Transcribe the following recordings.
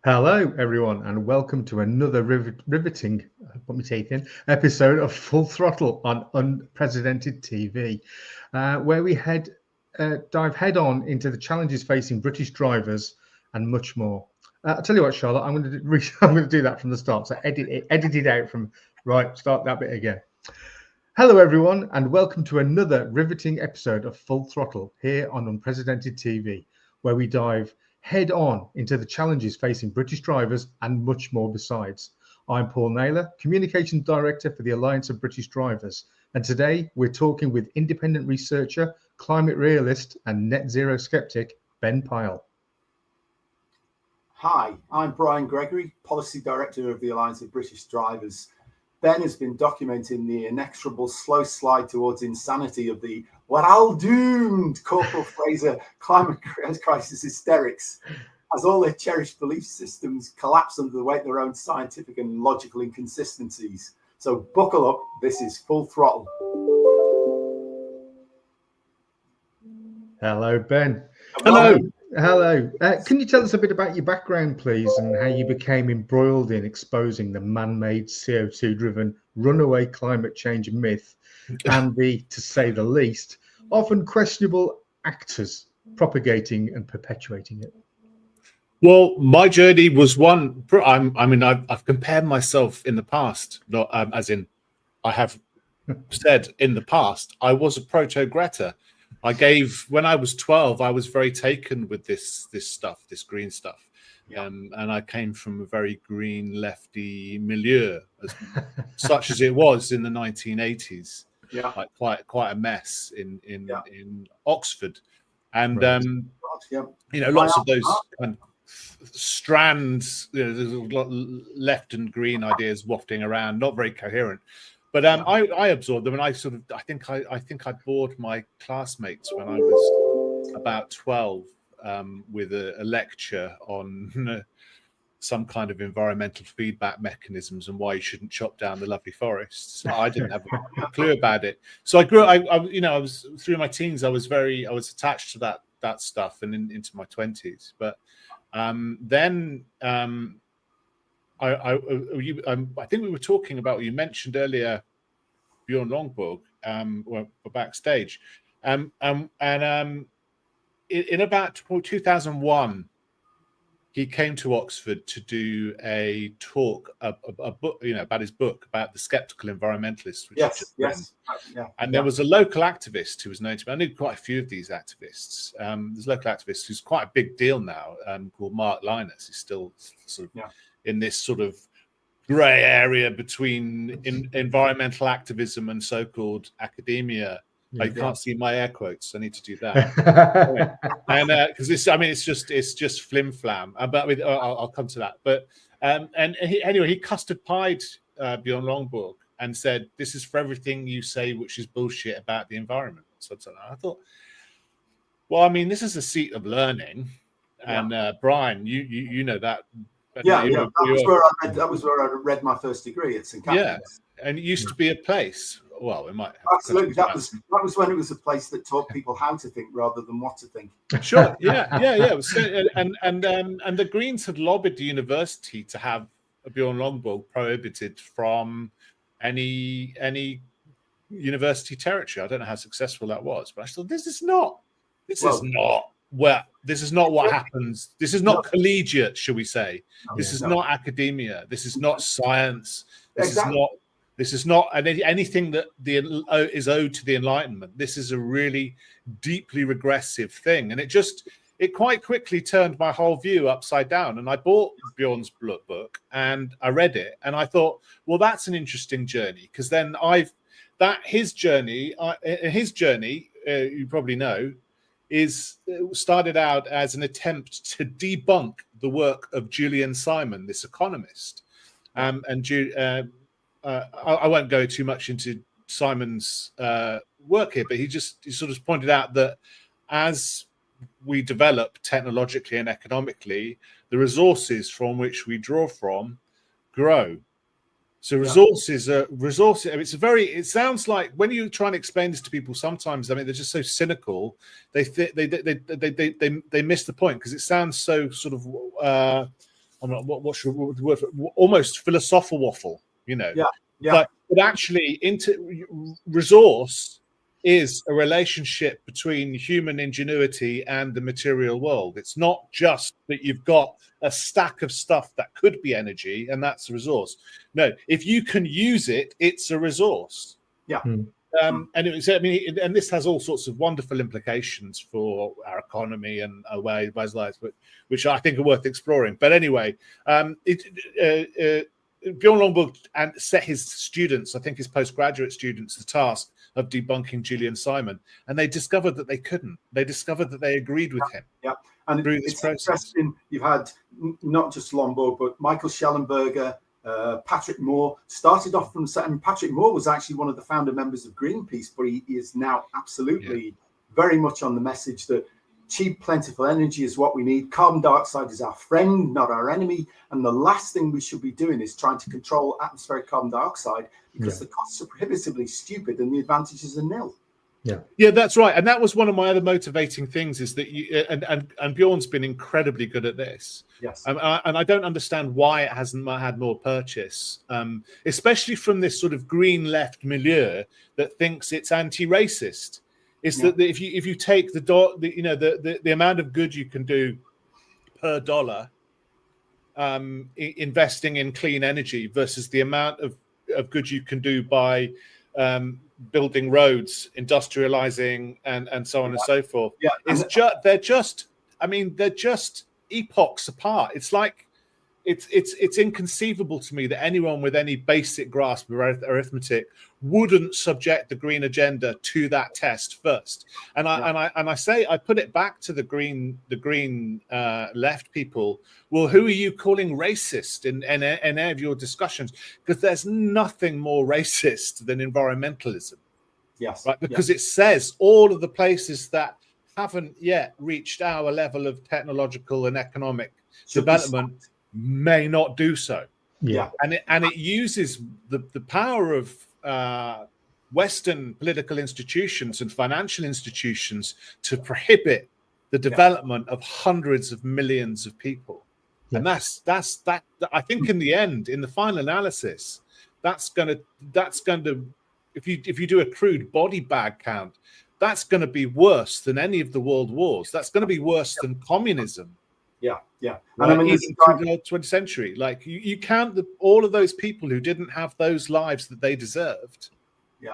Hello, everyone, and welcome to another riveting, put my teeth in, episode of Full Throttle on Unprecedented TV, where we dive head on into the challenges facing British drivers and much more. I'll tell you what, Charlotte, I'm going to do that from the start. So edit it out from right. Start that bit again. Hello, everyone, and welcome to another riveting episode of Full Throttle here on Unprecedented TV, where we dive head on into the challenges facing British drivers and much more besides. I'm Paul Naylor, Communications Director for the Alliance of British Drivers, and today we're talking with independent researcher, climate realist and net zero skeptic, Ben Pyle. Hi, I'm Brian Gregory, Policy Director of the Alliance of British Drivers. Ben has been documenting the inexorable slow slide towards insanity of the "we're all doomed" Corporal Fraser climate crisis hysterics, as all their cherished belief systems collapse under the weight of their own scientific and logical inconsistencies. So buckle up, this is Full Throttle. Hello, Ben. Hello. Hello. Can you tell us a bit about your background, please, and how you became embroiled in exposing the man-made CO2-driven runaway climate change myth and the, to say the least, often questionable actors propagating and perpetuating it? Well, my journey was one. I've compared myself in the past, not as in I have said in the past, I was a proto-Greta. When I was 12, I was very taken with this stuff, this green stuff. Yeah. And I came from a very green lefty milieu, such as it was in the 1980s. Yeah. Like quite a mess in Oxford. And, right. Lots of those kind of strands, there's a lot of left and green ideas wafting around, not very coherent. But I absorbed them, and I think I bored my classmates when I was about 12 with a lecture on some kind of environmental feedback mechanisms and why you shouldn't chop down the lovely forests. I didn't have a clue about it. So I grew. I was through my teens. I was attached to that stuff, and into my 20s. But then. I think we were talking about, you mentioned earlier, Bjorn Lomborg, backstage, in about 2001, he came to Oxford to do a talk, a book, about his book about the skeptical environmentalist. Yes. And there was a local activist who was known to me. I knew quite a few of these activists. There's a local activist who's quite a big deal now, called Mark Linus. He's still sort of in this sort of grey area between environmental activism and so-called academia. You can't see my air quotes. I need to do that. And because it's just flim flam. But I'll come to that. But he custard pied Bjorn Lomborg and said, "This is for everything you say which is bullshit about the environment." So I thought, well, I mean, this is a seat of learning, and Brian, you know that. That was where I read my first degree at St. Catherine's. Yeah, and it used to be a place. Well, it might have absolutely. That was when it was a place that taught people how to think rather than what to think. Sure. Yeah. And the Greens had lobbied the university to have Bjorn Lomborg prohibited from any university territory. I don't know how successful that was, but I thought this is not what happens. This is not collegiate, shall we say? This is not academia. This is not science. This is not This is not anything that is owed to the Enlightenment. This is a really deeply regressive thing, and it quite quickly turned my whole view upside down. And I bought Bjorn's book and I read it, and I thought, well, that's an interesting journey, because then his journey, you probably know, started out as an attempt to debunk the work of Julian Simon, this economist. I won't go too much into Simon's work here, but he sort of pointed out that as we develop technologically and economically, the resources from which we draw from grow. So resources are resources. I mean, it sounds like when you try and explain this to people, sometimes, I mean, they're just so cynical. They miss the point, because it sounds so sort of what's the word for it? Almost philosophical waffle, you know. But actually, resource is a relationship between human ingenuity and the material world. It's not just that you've got a stack of stuff that could be energy and that's a resource. No, if you can use it, it's a resource. And this has all sorts of wonderful implications for our economy and our ways of life, which I think are worth exploring. But anyway, Bjorn Lomborg set his students, I think his postgraduate students, the task of debunking Julian Simon, and they discovered that they couldn't. They discovered that they agreed with him. And it's interesting. You've had not just Lomborg, but Michael Schellenberger, Patrick Moore started off from. And Patrick Moore was actually one of the founder members of Greenpeace, but he is now absolutely very much on the message that cheap, plentiful energy is what we need. Carbon dioxide is our friend, not our enemy. And the last thing we should be doing is trying to control atmospheric carbon dioxide, because the costs are prohibitively stupid and the advantages are nil. Yeah, that's right. And that was one of my other motivating things, is that and Bjorn's been incredibly good at this. Yes. And I don't understand why it hasn't had more purchase, especially from this sort of green left milieu that thinks it's anti-racist. Is that if you take the amount of good you can do per dollar investing in clean energy versus the amount of good you can do by building roads, industrializing, and so on and so forth. They're just epochs apart. It's like it's inconceivable to me that anyone with any basic grasp of arithmetic wouldn't subject the green agenda to that test first. And I put it back to the green left people. Well, who are you calling racist in any of your discussions? Because there's nothing more racist than environmentalism. Yes. Right. Because it says all of the places that haven't yet reached our level of technological and economic development may not do so. And it uses the power of Western political institutions and financial institutions to prohibit the development of hundreds of millions of people. And that's I think in the end, in the final analysis, that's going to if you do a crude body bag count, that's going to be worse than any of the world wars. That's going to be worse than communism. And right? I mean, even through the 20th century, like you count all of those people who didn't have those lives that they deserved.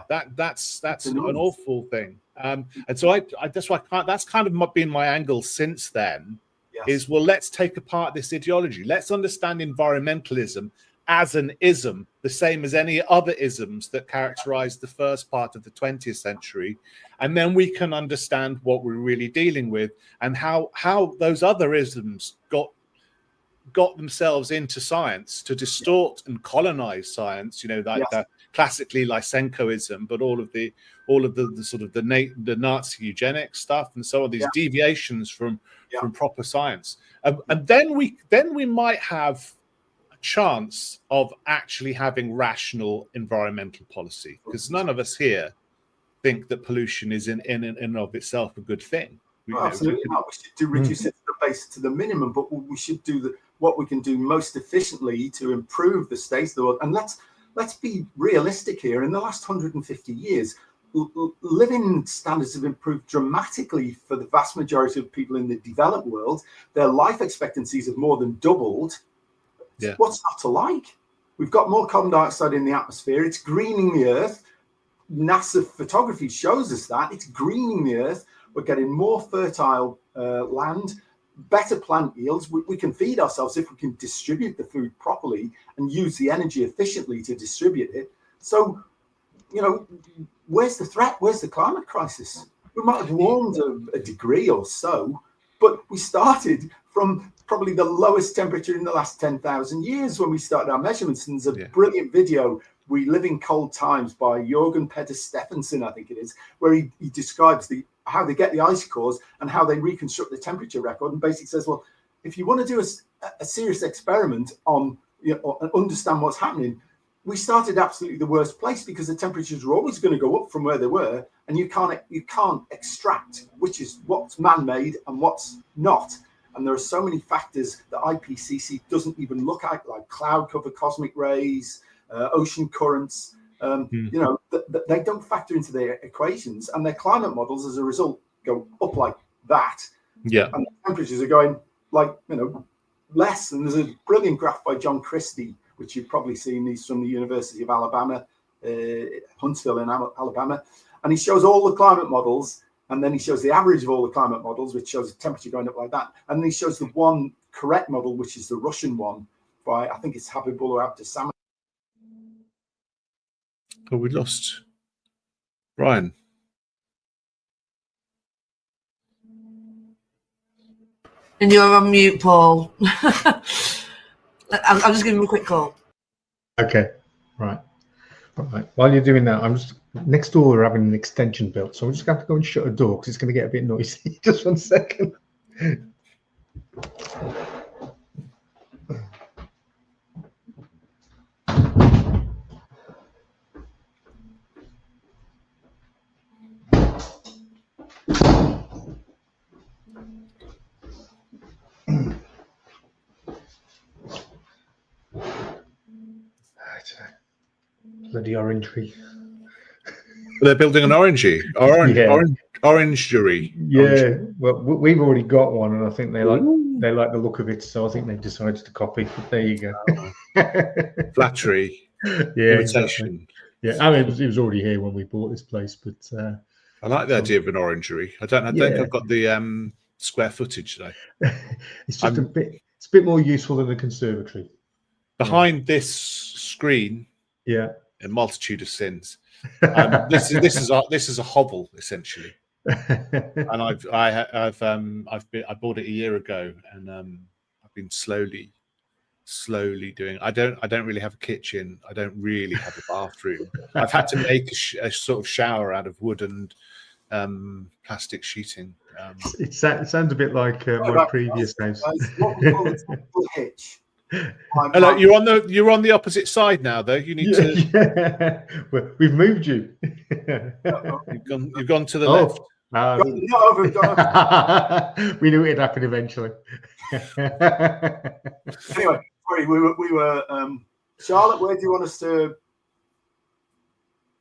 That's an awful thing. And so that's why that's kind of been my angle since then. Is, well, let's take apart this ideology. Let's understand environmentalism as an ism, the same as any other isms that characterized the first part of the 20th century. And then we can understand what we're really dealing with and how those other isms got themselves into science to distort and colonize science, like the classically Lysenkoism, but all of the sort of the Nazi eugenics stuff and so on, these deviations from proper science. And then we might have a chance of actually having rational environmental policy, because none of us here think that pollution is in and of itself a good thing. Absolutely not. We should reduce it to the minimum, but we should do what we can do most efficiently to improve the state of the world. And let's be realistic here. In the last 150 years, living standards have improved dramatically for the vast majority of people in the developed world. Their life expectancies have more than doubled. What's not to like? We've got more carbon dioxide in the atmosphere. It's greening the Earth. NASA photography shows us that. It's greening the Earth. We're getting more fertile land, better plant yields. We can feed ourselves if we can distribute the food properly and use the energy efficiently to distribute it. So, where's the threat? Where's the climate crisis? We might have warmed a degree or so, but we started from probably the lowest temperature in the last 10,000 years when we started our measurements. And there's a brilliant video, We Live in Cold Times, by Jorgen Petter Steffensen, I think it is, where he describes how they get the ice cores and how they reconstruct the temperature record, and basically says, well, if you want to do a serious experiment on, and understand what's happening, we started absolutely the worst place, because the temperatures are always going to go up from where they were, and you can't extract which is what's man-made and what's not. And there are so many factors that IPCC doesn't even look at, like cloud cover, cosmic rays, ocean currents. They don't factor into their equations, and their climate models, as a result, go up like that. Yeah, and the temperatures are going less. And there's a brilliant graph by John Christie, which you've probably seen. He's from the University of Alabama, Huntsville in Alabama, and he shows all the climate models, and then he shows the average of all the climate models, which shows the temperature going up like that, and then he shows the one correct model, which is the Russian one by, I think it's Habibullah Abdussamad. Oh, we lost Brian. And you're on mute, Paul. I'll just give him a quick call. Okay, right. While you're doing that, I'm just next door. We're having an extension built, so I'm just going to have to go and shut a door because it's going to get a bit noisy. Just 1 second. Bloody orangery. They're building an orangery. Orangery. Yeah. Well, we've already got one, and I think they like the look of it, so I think they've decided to copy. But there you go. Flattery. Yeah. Imitation. Exactly. Yeah. I mean, it was already here when we bought this place, but I like the idea of an orangery. I don't think I've got the square footage though. It's just a bit more useful than a conservatory. Behind this screen, a multitude of sins. This is a hovel essentially, and I bought it a year ago, and I've been slowly doing. I don't really have a kitchen. I don't really have a bathroom. I've had to make a sort of shower out of wood and plastic sheeting. It sounds a bit like my previous house. What we call a temple hitch. Hello, you're on the opposite side now, though. You need to. Yeah. Well, we've moved you. You've gone to the left. We knew it'd happen eventually. Anyway, sorry, we were Charlotte, where do you want us to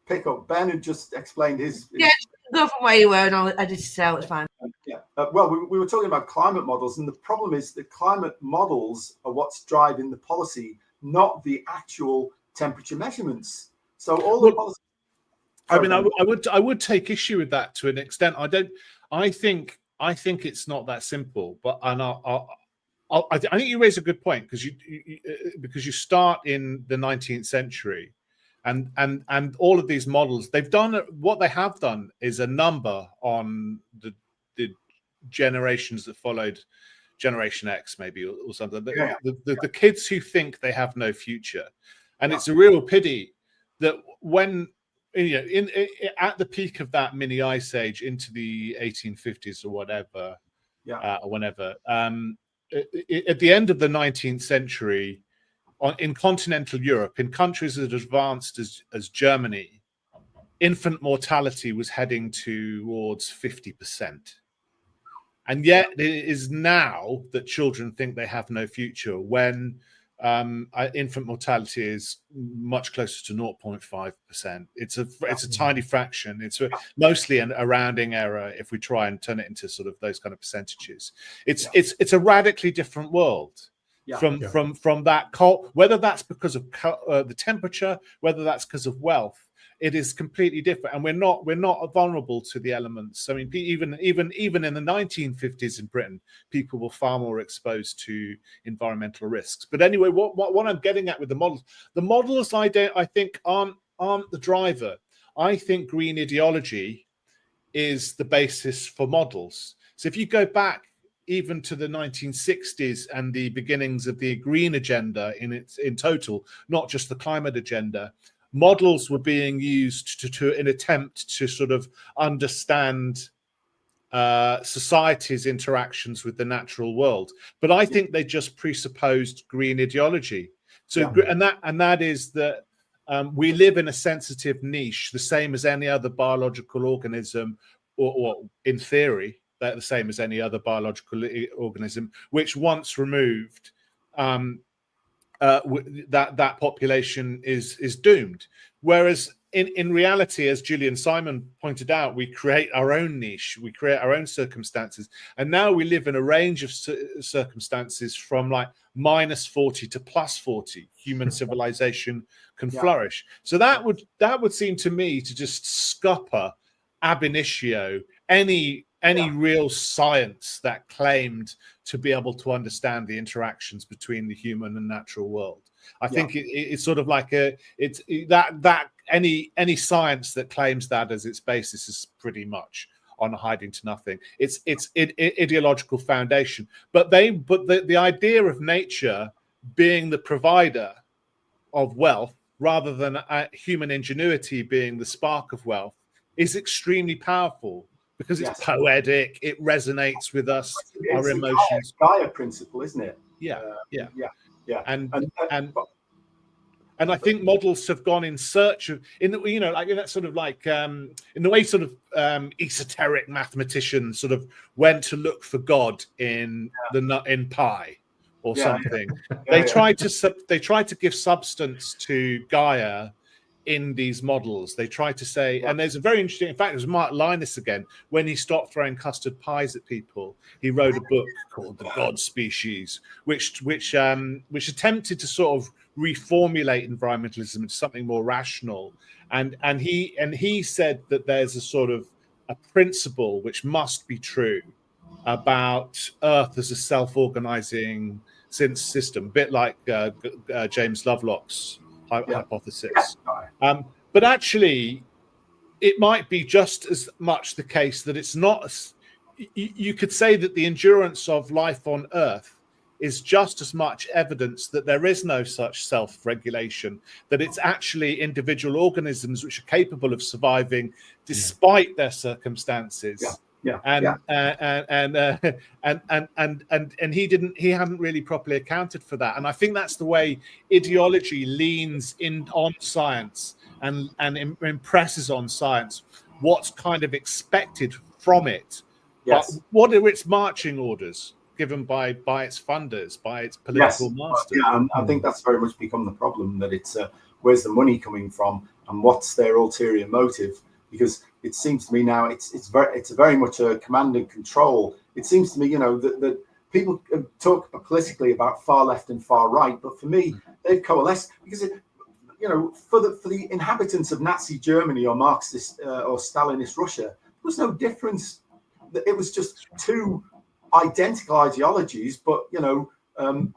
pick up? Ben had just explained his. Yeah, go from where you were, and I'll edit it out. It's fine. Well, we were talking about climate models, and the problem is the climate models are what's driving the policy, not the actual temperature measurements. So all the policy. I mean, I would take issue with that to an extent. I think it's not that simple. But I think you raise a good point, because you start in the 19th century, and all of these models, what they have done is a number on the generations that followed, Generation X maybe or something. The kids who think they have no future, and it's a real pity that when at the peak of that mini ice age into the 1850s or whatever, whenever, at the end of the 19th century, in continental Europe, in countries as advanced as Germany, infant mortality was heading towards 50%. And yet it is now that children think they have no future, when infant mortality is much closer to 0.5%. It's a tiny fraction. It's mostly a rounding error if we try and turn it into sort of those kind of percentages. It's a radically different world. from that cold, whether that's because of the temperature, whether that's because of wealth. It is completely different, and we're not vulnerable to the elements. I mean, even in the 1950s in Britain, people were far more exposed to environmental risks. But anyway, what I'm getting at with the models, I think aren't the driver. I think green ideology is the basis for models. So if you go back even to the 1960s and the beginnings of the green agenda in total, not just the climate agenda, models were being used to in attempt to sort of understand society's interactions with the natural world. But I think they just presupposed green ideology. So and that is that we live in a sensitive niche, the same as any other biological organism, or in theory, they're the same as any other biological organism, which once removed, that population is doomed. Whereas in reality, as Julian Simon pointed out, we create our own niche, we create our own circumstances, and now we live in a range of circumstances from like -40 to +40. Human civilization can flourish. So that would seem to me to just scupper ab initio any real science that claimed to be able to understand the interactions between the human and natural world. I think it's sort of like any science that claims that as its basis is pretty much on hiding to nothing. It's ideological foundation, but the idea of nature being the provider of wealth rather than human ingenuity being the spark of wealth is extremely powerful. Because it's poetic, it resonates with us, our emotions. Gaia principle, isn't it? Yeah. And I think models have gone in search of, in that sort of like in the way sort of esoteric mathematicians sort of went to look for God in pi or something. They tried to give substance to Gaia in these models. They try to say, and there's a very interesting, in fact, it was Mark Linus again, when he stopped throwing custard pies at people, he wrote a book called The God Species, which attempted to sort of reformulate environmentalism into something more rational. And he said that there's a sort of a principle which must be true about Earth as a self-organizing system, a bit like James Lovelock's hypothesis. But actually, it might be just as much the case that it's not. You could say that the endurance of life on Earth is just as much evidence that there is no such self-regulation, that it's actually individual organisms which are capable of surviving despite their circumstances. And he hadn't really properly accounted for that. And I think that's the way ideology leans in on science and impresses on science what's kind of expected from it. But what are its marching orders given by its funders, by its political masters? And I think that's very much become the problem, that it's where's the money coming from and what's their ulterior motive? Because it seems to me now it's very much a command and control. It seems to me, that people talk politically about far left and far right, but for me, they've coalesced because for the inhabitants of Nazi Germany or Marxist or Stalinist Russia, there was no difference. It was just two identical ideologies, but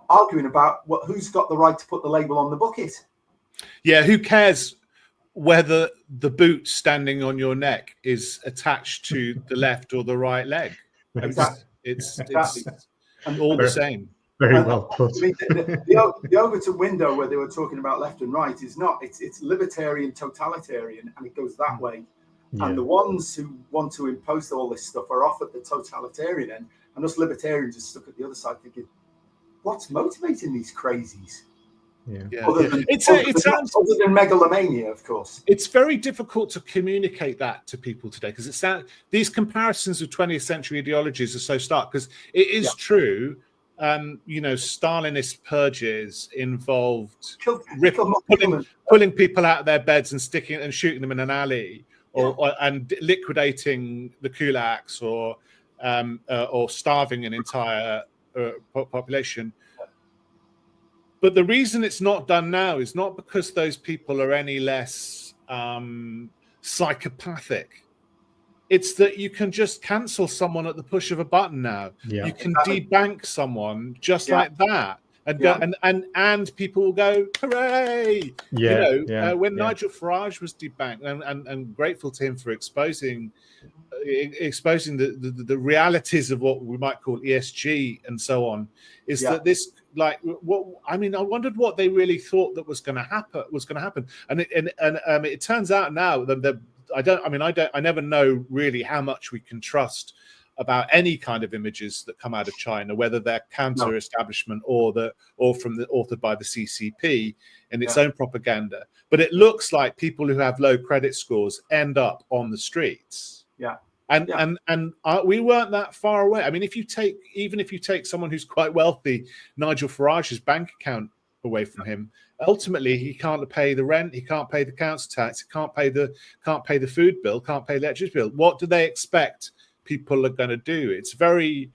arguing about who's got the right to put the label on the bucket. Yeah, who cares whether the boot standing on your neck is attached to the left or the right leg? Exactly. It's all the same. Very well put. I mean, the Overton window where they were talking about left and right is not. It's libertarian, totalitarian, and it goes that way. Yeah. And the ones who want to impose all this stuff are off at the totalitarian end, and us libertarians are stuck at the other side thinking, what's motivating these crazies? Other than megalomania, of course. It's very difficult to communicate that to people today because these comparisons of 20th century ideologies are so stark. Because it is true, Stalinist purges involved pulling people out of their beds and shooting them in an alley, and liquidating the kulaks, or starving an entire population. But the reason it's not done now is not because those people are any less psychopathic. It's that you can just cancel someone at the push of a button now. Yeah. You can debank someone just Yeah. like that, and go and people will go, hooray! Yeah. When Nigel Farage was debanked, and grateful to him for exposing the realities of what we might call ESG and so on, is that this, like, what I mean, I wondered what they really thought that was going to happen, and it turns out now that I never know really how much we can trust about any kind of images that come out of China, whether they're counter-establishment or authored by the CCP in its own propaganda. But it looks like people who have low credit scores end up on the streets. Yeah. And we weren't that far away. I mean, if you take someone who's quite wealthy, Nigel Farage's bank account away from him, ultimately he can't pay the rent, he can't pay the council tax, he can't pay the food bill, can't pay the electricity bill. What do they expect people are going to do? It's a very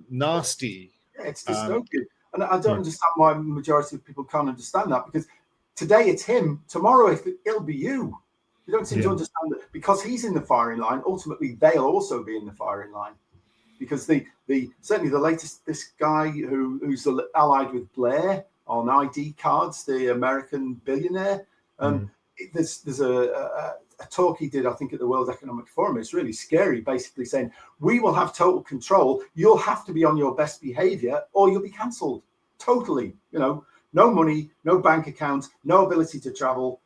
nasty. Yeah, it's dystopian, and I don't understand why the majority of people can't understand that, because today it's him, tomorrow it'll be you. You don't seem to understand that because he's in the firing line. Ultimately, they'll also be in the firing line, because certainly the latest, this guy who's allied with Blair on ID cards, the American billionaire. There's a talk he did, I think, at the World Economic Forum. It's really scary, basically saying, we will have total control. You'll have to be on your best behavior or you'll be cancelled totally. No money, no bank account, no ability to travel,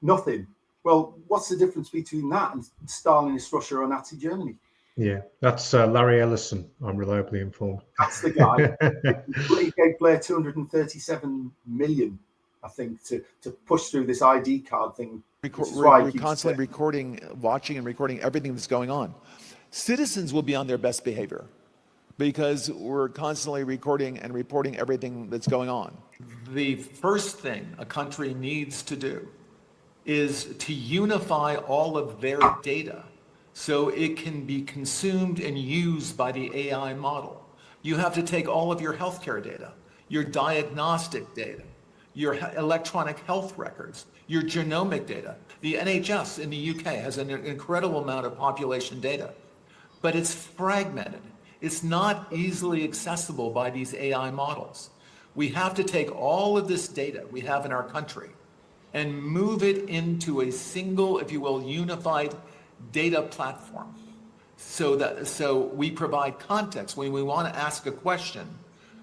nothing. Well, what's the difference between that and Stalinist Russia or Nazi Germany? Yeah, that's Larry Ellison. I'm reliably informed. That's the guy. He gave Blair 237 million, I think, to push through this ID card thing. We're constantly watching and recording everything that's going on. Citizens will be on their best behavior because we're constantly recording and reporting everything that's going on. The first thing a country needs to do is to unify all of their data so it can be consumed and used by the AI model. You have to take all of your healthcare data, your diagnostic data, your electronic health records, your genomic data. The NHS in the UK has an incredible amount of population data, but it's fragmented. It's not easily accessible by these AI models. We have to take all of this data we have in our country and move it into a single, if you will, unified data platform, so we provide context. When we want to ask a question,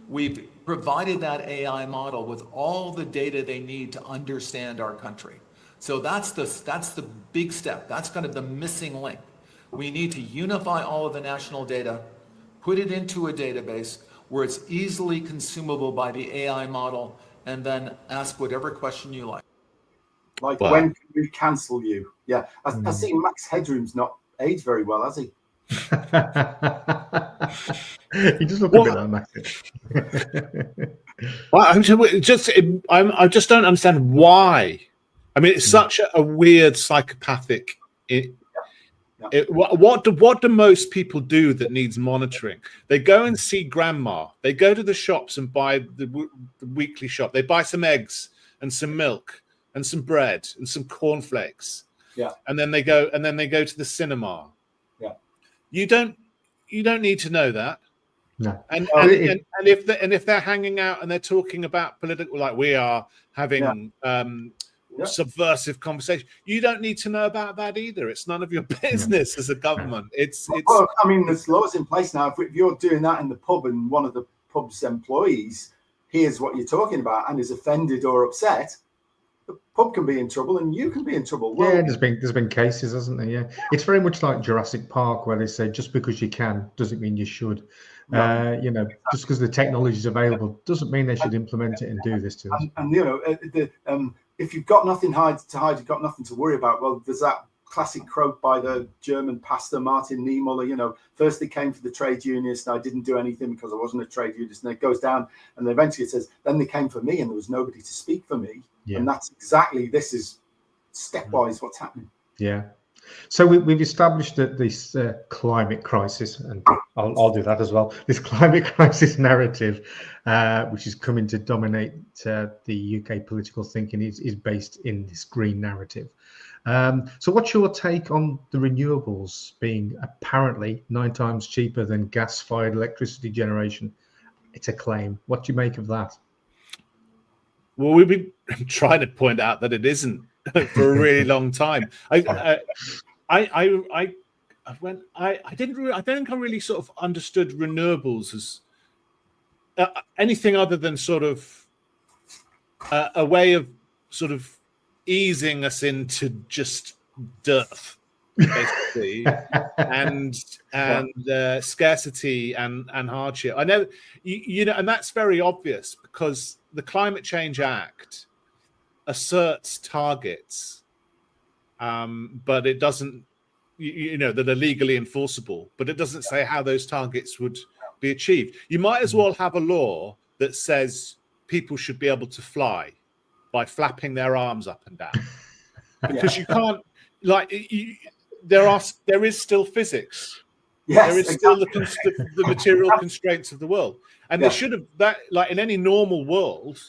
we've provided that AI model with all the data they need to understand our country. So that's the big step. That's kind of the missing link. We need to unify all of the national data, put it into a database where it's easily consumable by the AI model, and then ask whatever question you like. Like, when can we cancel you? Yeah, I see Max Headroom's not aged very well, has he? He does look a bit like Max. Well, I just don't understand why. I mean, it's such a weird psychopathic. What do most people do that needs monitoring? They go and see grandma. They go to the shops and buy the weekly shop. They buy some eggs and some milk and some bread and some cornflakes. Yeah. And then they go to the cinema. Yeah. You don't need to know that. No. And if they're hanging out and they're talking about political, like we are having subversive conversation, you don't need to know about that either. It's none of your business as a government. Well, I mean, there's laws in place now. If you're doing that in the pub and one of the pub's employees hears what you're talking about and is offended or upset, the pub can be in trouble and you can be in trouble. Well, yeah, there's been cases, hasn't there? Yeah, it's very much like Jurassic Park, where they say just because you can doesn't mean you should. Just because the technology is available doesn't mean they should implement it and do this to us. And if you've got nothing to hide, you've got nothing to worry about. Well, there's that classic quote by the German pastor Martin Niemöller. First they came for the trade unionists, and I didn't do anything because I wasn't a trade unionist. And it goes down, and then eventually it says, then they came for me, and there was nobody to speak for me. Yeah. And that's exactly, this is stepwise what's happening. Yeah. So we've established that this climate crisis, and I'll do that as well, this climate crisis narrative, which is coming to dominate the UK political thinking, is based in this green narrative. So what's your take on the renewables being apparently 9 times cheaper than gas-fired electricity generation? It's a claim. What do you make of that? Well, we've been trying to point out that it isn't for a really long time. I don't think I really sort of understood renewables as anything other than sort of a way of sort of easing us into just dearth, basically, and scarcity and hardship. I know, you know, and that's very obvious because the Climate Change Act asserts targets, but it doesn't, you know, that are legally enforceable, but it doesn't say how those targets would be achieved. You might as well have a law that says people should be able to fly by flapping their arms up and down, because you can't, like, there is still physics. Yes, there is still the material constraints of the world, and they should have that, like in any normal world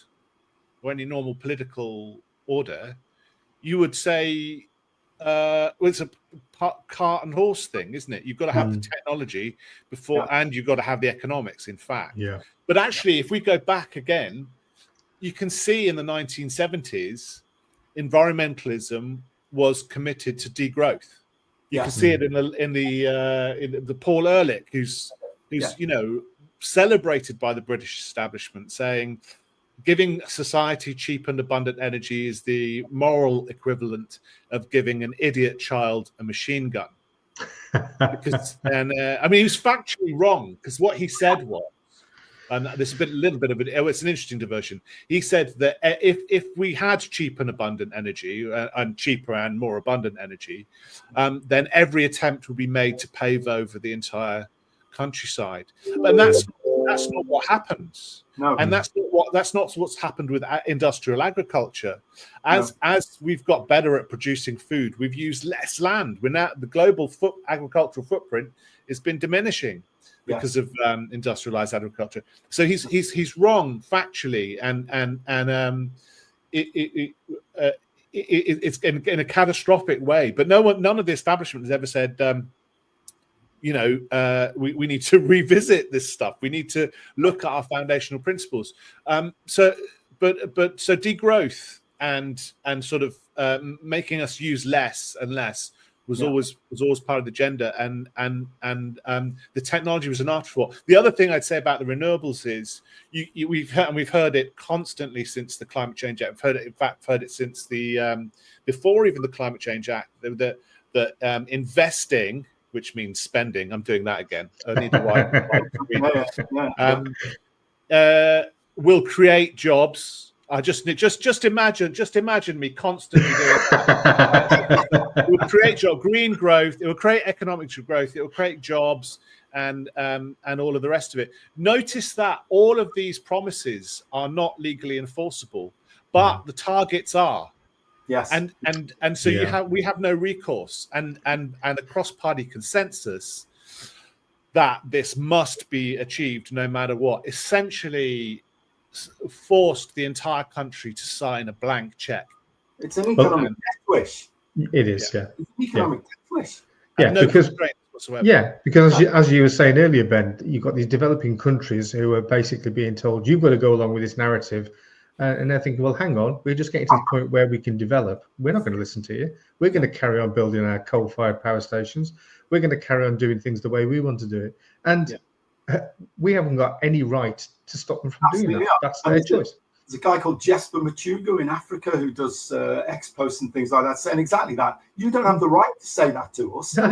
or any normal political order, you would say, well, it's a cart and horse thing, isn't it? You've got to have the technology before, and you've got to have the economics, in fact. Yeah. But actually, if we go back again, you can see in the 1970s, environmentalism was committed to degrowth. You can see it in the Paul Ehrlich, who's you know, celebrated by the British establishment, saying giving society cheap and abundant energy is the moral equivalent of giving an idiot child a machine gun. Because, and I mean, he was factually wrong, because what he said was, and there's a little bit of it. It's an interesting diversion. He said that if we had cheap and abundant energy, and cheaper and more abundant energy, then every attempt would be made to pave over the entire countryside. But that's not what happens. No. And that's not what's happened with industrial agriculture. As we've got better at producing food, we've used less land. We're now, the global agricultural footprint has been diminishing because of industrialized agriculture. So he's wrong factually, and it's in a catastrophic way. But none of the establishment has ever said, you know, we need to revisit this stuff. We need to look at our foundational principles. So degrowth and sort of making us use less and less was always part of the agenda, and the technology was an afterthought. The other thing I'd say about the renewables is we've heard it constantly since the Climate Change Act. We've heard it since the before even the Climate Change Act. That investing, which means spending. I'm doing that again. I need to will create jobs. I just imagine me constantly doing that. It will create green growth. It will create economic growth. It will create jobs and all of the rest of it. Notice that all of these promises are not legally enforceable, but the targets are. Yes. And so we have no recourse, and a cross-party consensus that this must be achieved no matter what, essentially forced the entire country to sign a blank check. It's an economic death wish. It is, It's an economic death wish. Because as you were saying earlier, Ben, you've got these developing countries who are basically being told, you've got to go along with this narrative. And they're thinking, well, hang on, we're just getting to the point where we can develop. We're not going to listen to you. We're going to carry on building our coal-fired power stations. We're going to carry on doing things the way we want to do it. And we haven't got any right to stop them from doing that. That's their choice. There's a guy called Jesper Machuga in Africa who does expos and things like that, saying exactly that. You don't have the right to say that to us. And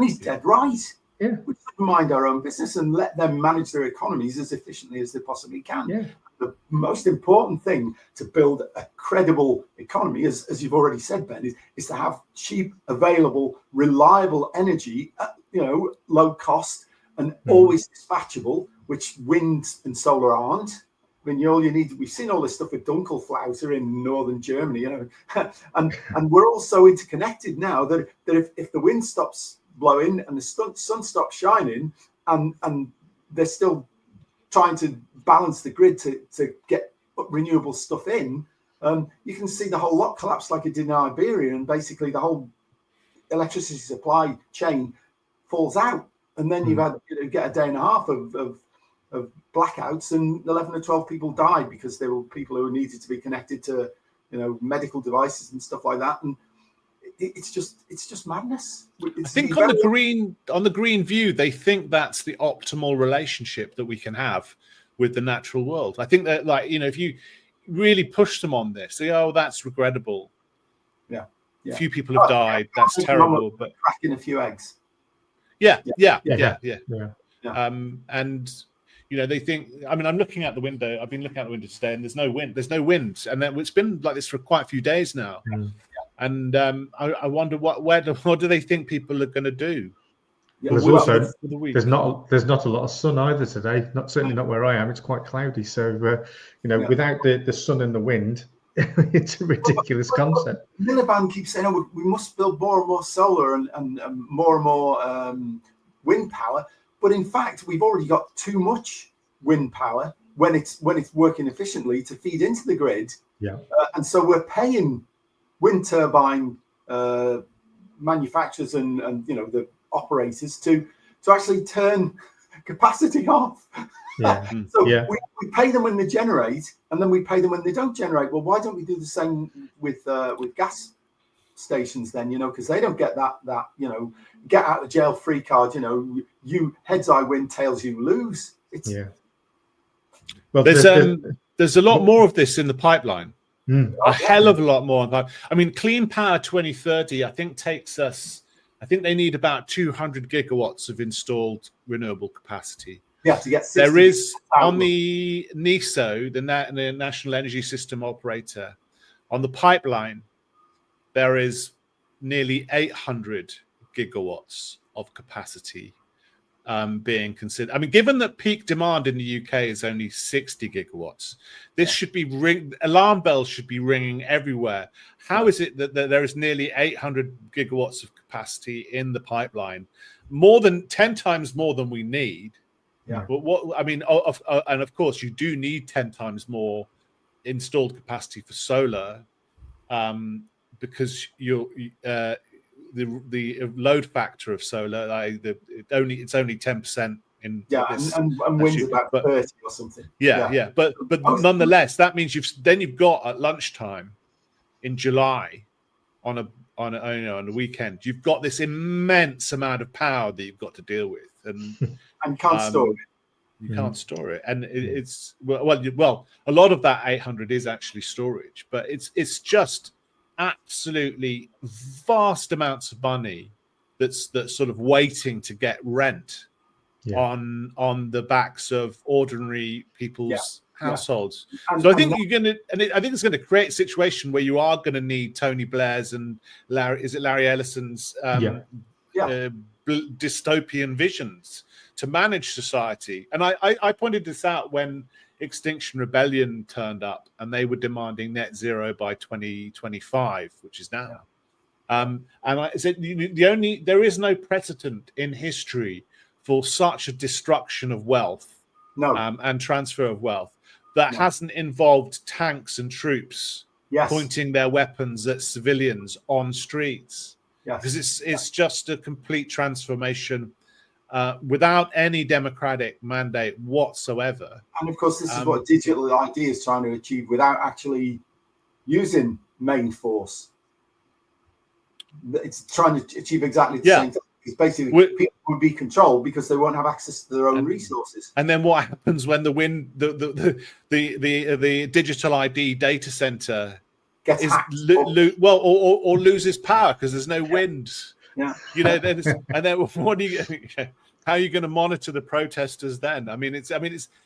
he's dead right. Yeah. We should mind our own business and let them manage their economies as efficiently as they possibly can. Yeah. The most important thing to build a credible economy, as you've already said, Ben, is to have cheap, available, reliable energy at, low cost and always dispatchable, which wind and solar aren't. I mean, all you need. We've seen all this stuff with Dunkelflauser in northern Germany, you know, and we're all so interconnected now that if the wind stops blowing and the sun stops shining, and they're still trying to balance the grid to get renewable stuff in, you can see the whole lot collapse like it did in Iberia, and basically the whole electricity supply chain falls out, and then you get a day and a half of blackouts, and 11 or 12 people died because there were people who needed to be connected to, you know, medical devices and stuff like that, and it's just madness. I think on the green view, they think that's the optimal relationship that we can have with the natural world. I think that, like, you know, if you really push them on this, they go, oh, that's regrettable. Yeah. A few people have died. That's terrible. But cracking a few eggs. Yeah. And you know, they think. I mean, I'm looking out the window. I've been looking out the window today, and there's no wind. And then it's been like this for quite a few days now. And I wonder what do they think people are going to do? Yeah, there's not a lot of sun either today. Certainly not where I am. It's quite cloudy. So without the sun and the wind, it's a ridiculous concept. Miliband keeps saying, "Oh, we must build more and more solar and more wind power." But in fact, we've already got too much wind power when it's working efficiently to feed into the grid. Yeah, and so we're paying wind turbine manufacturers and the operators to actually turn capacity off. Yeah. We pay them when they generate, and then we pay them when they don't generate. Well, why don't we do the same with gas stations then? Because they don't get that get out of jail free card. You heads I win, tails you lose. Well, there's a lot more of this in the pipeline. A hell of a lot more. I mean, Clean Power 2030, I think they need about 200 gigawatts of installed renewable capacity. Yeah, to get 60. There is on the NESO, the National Energy System Operator, on the pipeline, there is nearly 800 gigawatts of capacity being considered. I mean, given that peak demand in the UK is only 60 gigawatts, this should be alarm bells should be ringing everywhere. How is it that there is nearly 800 gigawatts of capacity in the pipeline, more than 10 times more than we need? Yeah. But and of course, you do need 10 times more installed capacity for solar, because the load factor of solar, it's only 10% in and wind's about 30 or something. But nonetheless, that means you've got at lunchtime in July on a weekend, you've got this immense amount of power that you've got to deal with, and can't store it. You can't store it, and it's well, a lot of that 800 is actually storage, but it's just absolutely vast amounts of money that's sort of waiting to get rent on the backs of ordinary people's households. So I think I think it's going to create a situation where you are going to need Tony Blair's and Larry Ellison's dystopian visions to manage society. And I pointed this out when Extinction Rebellion turned up, and they were demanding net zero by 2025, which is now. And I said there is no precedent in history for such a destruction of wealth, and transfer of wealth that hasn't involved tanks and troops pointing their weapons at civilians on streets. Because it's just a complete transformation without any democratic mandate whatsoever. And of course, this is what digital ID is trying to achieve without actually using main force. It's trying to achieve exactly the same thing. Because basically, people would be controlled because they won't have access to their own resources. And then what happens when the digital ID data center gets hacked, or loses power because there's no wind? Yeah. And then what do you? How are you going to monitor the protesters then? I mean, it's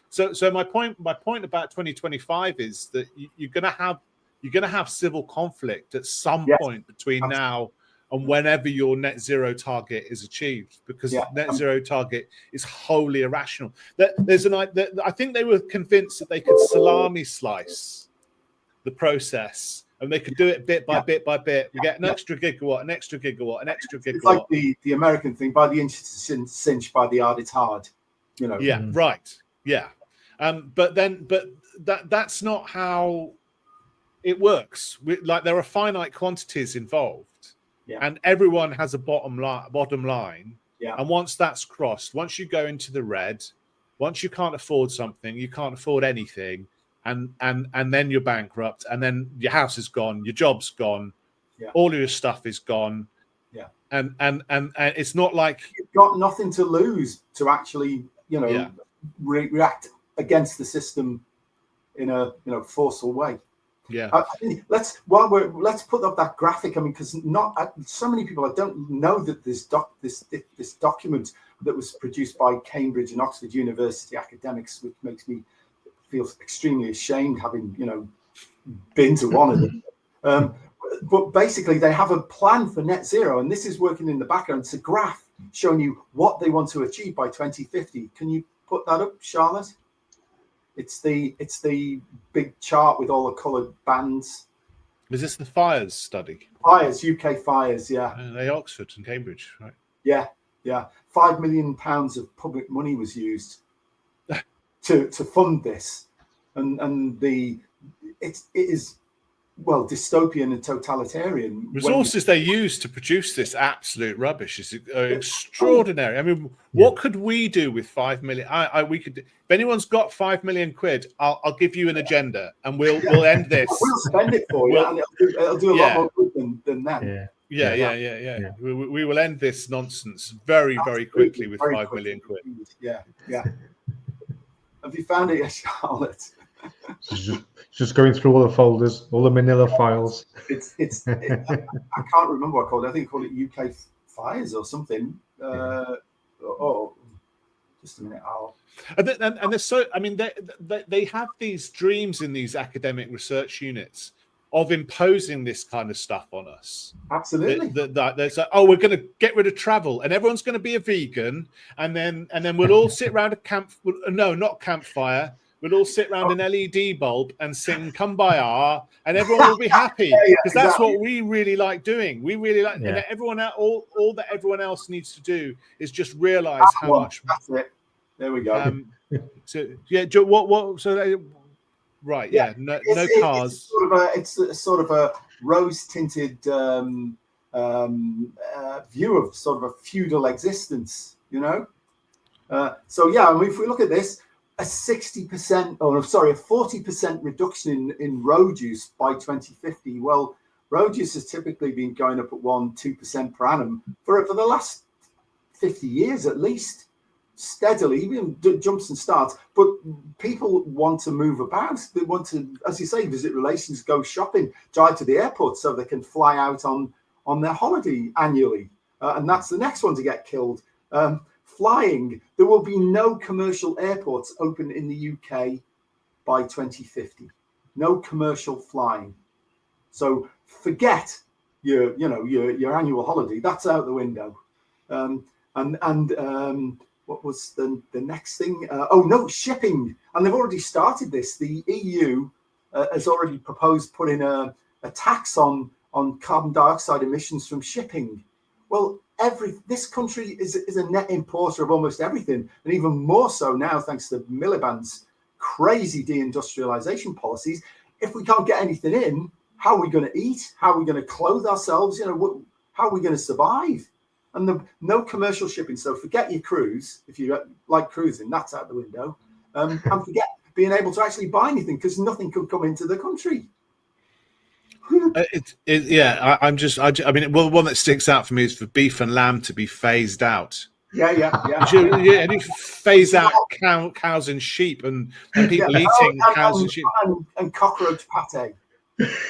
so my point about 2025 is that you're going to have civil conflict at some point between now and whenever your net zero target is achieved, because net zero target is wholly irrational. I think they were convinced that they could salami slice the process, and they could do it bit by bit by bit. We get an extra gigawatt, an extra gigawatt, an extra gigawatt. It's like the American thing: by the inch it's cinch, by the yard it's hard. You know. Yeah. Right. Yeah. But that's not how it works. There are finite quantities involved, and everyone has a bottom line. Yeah. And once that's crossed, once you go into the red, once you can't afford something, you can't afford anything, and then you're bankrupt, and then your house is gone, your job's gone, all of your stuff is gone. Yeah. And it's not like you've got nothing to lose to actually, react against the system in a forceful way. Yeah. Let's put up that graphic. I mean, because so many people, I don't know that this document that was produced by Cambridge and Oxford University academics, which makes me feel extremely ashamed having been to one of them. But basically, they have a plan for net zero, and this is working in the background. It's a graph showing you what they want to achieve by 2050. Can you put that up, Charlotte? It's the big chart with all the coloured bands. Is this the fires study? Fires, UK fires, yeah. They Oxford and Cambridge, right? Yeah. £5 million of public money was used to fund this, and it is dystopian and totalitarian. Resources they use to produce this absolute rubbish is extraordinary. I mean, what could we do with 5 million? We could. If anyone's got £5 million, I'll give you an agenda, and we'll end this. We'll spend it for you, and it'll do a lot more good than that. Yeah. We will end this nonsense very, very quickly with £5 million. Yeah. Have you found it yet, Charlotte? Just going through all the folders, all the manila files. I can't remember what I called it. I think I called it UK Fires or something. Just a minute. And they're so. I mean, they have these dreams in these academic research units of imposing this kind of stuff on us. Absolutely. There's like, we're going to get rid of travel, and everyone's going to be a vegan, and then we'll all sit around a camp. No, not campfire. We'll all sit around an LED bulb and sing "Kumbaya," and everyone will be happy because that's what we really like doing. We really like, and everyone else, all that everyone else needs to do is just realize how much. That's it. There we go. Right. No cars. It's sort of a rose-tinted view of sort of a feudal existence. I mean, if we look at this. A 40% reduction in road use by 2050. Well, road use has typically been going up at 1-2% per annum for the last 50 years at least, steadily, even jumps and starts. But people want to move about. They want to, as you say, visit relations, go shopping, drive to the airport so they can fly out on their holiday annually. And that's the next one to get killed. Flying, there will be no commercial airports open in the UK by 2050. No commercial flying. So forget your annual holiday. That's out the window. What was the next thing? Shipping. And they've already started this. The EU has already proposed putting a tax on carbon dioxide emissions from shipping. Well, this country is a net importer of almost everything, and even more so now thanks to Miliband's crazy deindustrialization policies. If we can't get anything in, how are we going to eat? How are we going to clothe ourselves? How are we going to survive? And no commercial shipping. So forget your cruise. If you like cruising, that's out the window. And forget being able to actually buy anything because nothing could come into the country. I mean, one that sticks out for me is for beef and lamb to be phased out. Yeah. And you phase out cows and sheep and people eating cows and sheep and cockroach pate.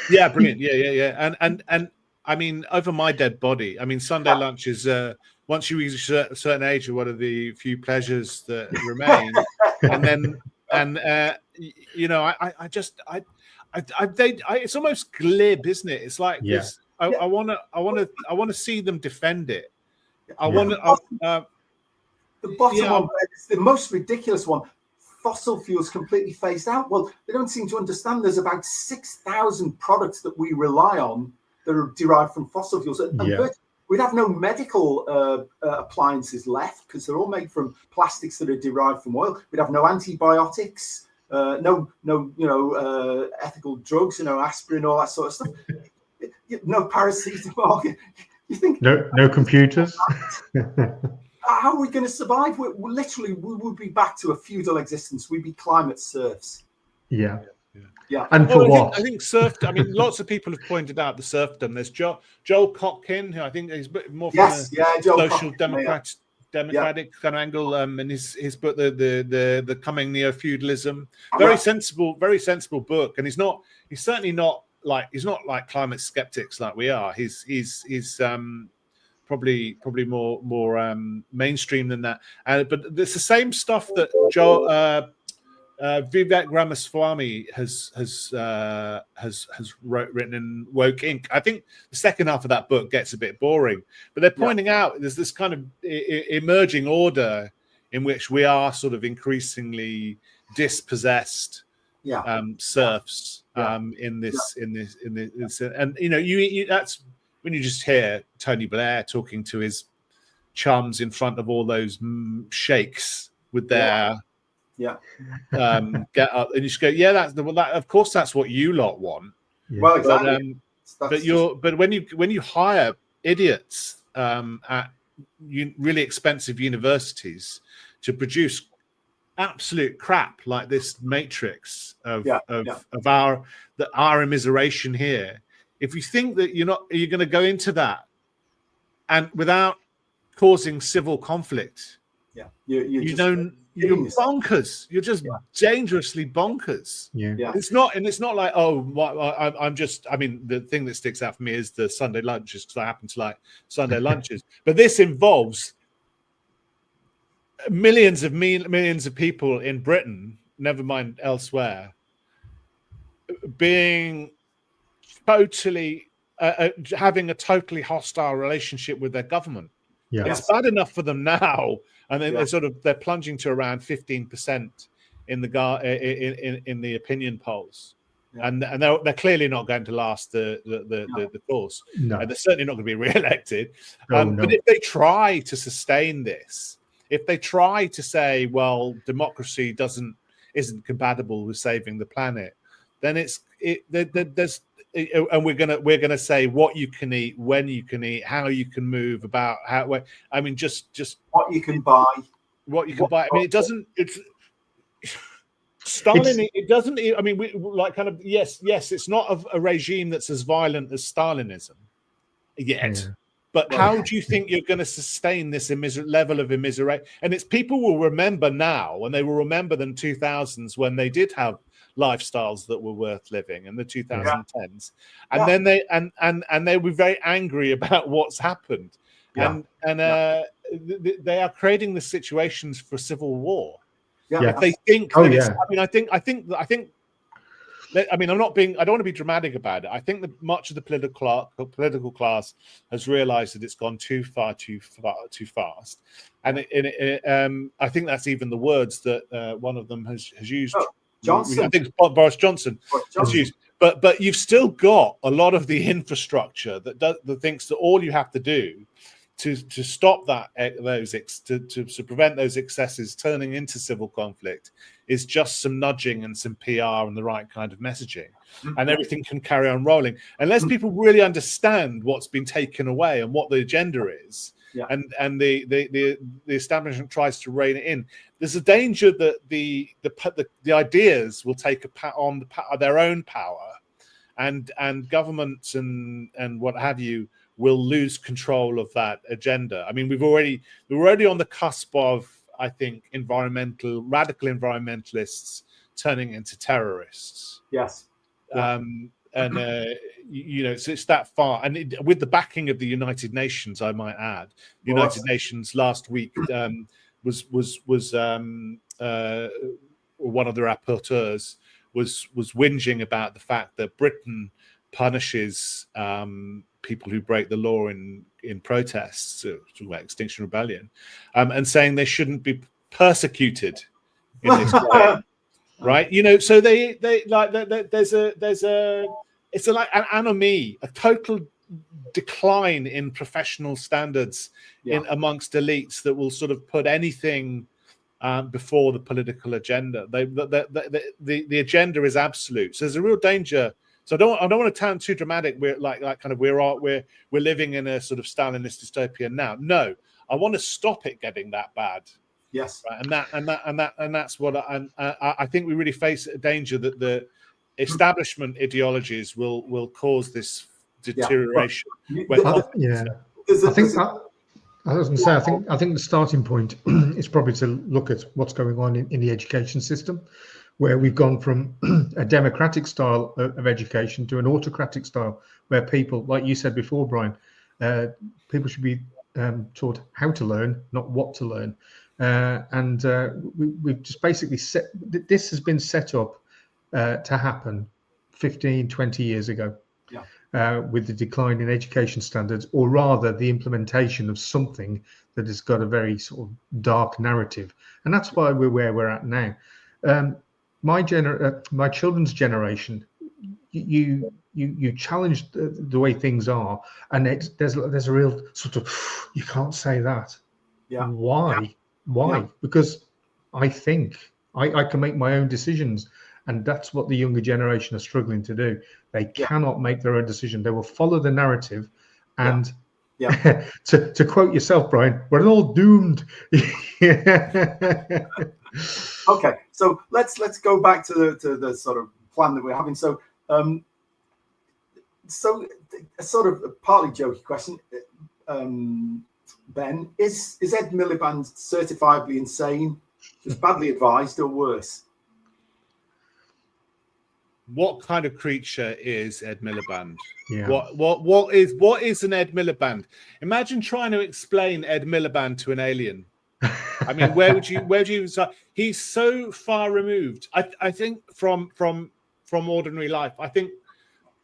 Yeah, brilliant. Yeah. And I mean, over my dead body. I mean, Sunday lunch is once you reach a certain age, one of the few pleasures that remain. It's almost glib, isn't it? It's like this. I want to see them defend it. I Yeah. want to. The bottom Yeah. one, it's the most ridiculous one. Fossil fuels completely phased out. Well, they don't seem to understand there's about 6,000 products that we rely on that are derived from fossil fuels. And we'd have no medical appliances left because they're all made from plastics that are derived from oil. We'd have no antibiotics, no ethical drugs, aspirin, all that sort of stuff. No paracetamol. You think no computers? How are we going to survive? We would be back to a feudal existence. We'd be climate serfs. Yeah. And for what? I think serfdom. I mean, lots of people have pointed out the serfdom. There's Joel Kotkin, who I think is more from a social democratic kind of angle, and his book, the coming neo-feudalism. Very sensible book, and he's certainly not like climate skeptics like we are. He's probably more mainstream than that. But it's the same stuff that Vivek Ramaswamy has written in Woke Inc. I think the second half of that book gets a bit boring, but they're pointing out there's this kind of emerging order in which we are sort of increasingly dispossessed serfs in this, and you that's when you just hear Tony Blair talking to his chums in front of all those sheikhs with their get up, and you just go, of course that's what you lot want. Well, exactly. But when you hire idiots at really expensive universities to produce absolute crap like this matrix of our immiseration here, if you think that you're going to go into that and without causing civil conflict, you're bonkers. You're just dangerously bonkers. It's not like, I mean, the thing that sticks out for me is the Sunday lunches, because I happen to like Sunday lunches. But this involves millions of people in Britain, never mind elsewhere, being totally having a totally hostile relationship with their government. It's bad enough for them now, and then they're plunging to around 15% in the opinion polls, and they're clearly not going to last the course. No. And they're certainly not going to be re-elected. But if they try to sustain this, if they try to say, well, democracy isn't compatible with saving the planet, then there's and we're gonna say what you can eat, when you can eat, how you can move, about how. I mean, just what you can buy. What you can buy. I mean, it doesn't. It's Stalin. It doesn't. I mean, yes. It's not a regime that's as violent as Stalinism yet. Yeah. But how do you think you're going to sustain this level of immiseration? And it's people will remember now, and they will remember the 2000s when they did have lifestyles that were worth living in the 2010s, and then they were very angry about what's happened, and they are creating the situations for civil war. If they think, I mean, I don't want to be dramatic about it. I think that much of the political class has realised that it's gone too fast, and I think that's even the words that one of them has used. Johnson. I think it's Boris Johnson has used. But you've still got a lot of the infrastructure that thinks that all you have to do to stop to prevent those excesses turning into civil conflict is just some nudging and some PR and the right kind of messaging, and everything can carry on rolling unless people really understand what's been taken away and what the agenda is. And the establishment tries to rein it in. There's a danger that the ideas will take on their own power, and governments and what have you will lose control of that agenda. I mean, we're already on the cusp of, I think, radical environmentalists turning into terrorists. Yes. So it's that far, and with the backing of the United Nations, I might add. The United Nations last week was one of the rapporteurs was whinging about the fact that Britain punishes people who break the law in protests, like Extinction Rebellion, and saying they shouldn't be persecuted in this way, right? You know, so they like there's a it's like an anomie, a total decline in professional standards in amongst elites that will sort of put anything before the political agenda. The agenda is absolute. So there's a real danger. So I don't want to sound too dramatic. We're we're living in a sort of Stalinist dystopia now. No, I want to stop it getting that bad. Yes, right? And that's what I think we really face a danger that the establishment ideologies will cause this deterioration. I was going to say, I think the starting point is probably to look at what's going on in the education system, where we've gone from a democratic style of education to an autocratic style, where people, like you said before, Brian, people should be taught how to learn, not what to learn. We've just basically this has been set up to happen 15, 20 years ago. With the decline in education standards, or rather the implementation of something that has got a very sort of dark narrative, and that's why we're where we're at now. My children's generation, you challenge the way things are, and there's a real sort of, you can't say that. Why? Because I think I can make my own decisions. And that's what the younger generation are struggling to do. They cannot make their own decision. They will follow the narrative. And to quote yourself, Brian, we're all doomed. Okay, so let's go back to the sort of plan that we're having. So a sort of partly jokey question, Ben, is Ed Miliband certifiably insane, just badly advised, or worse? What kind of creature is Ed Miliband? Yeah. What is an Ed Miliband? Imagine trying to explain Ed Miliband to an alien. I mean, where would you start? He's so far removed. I think from ordinary life. I think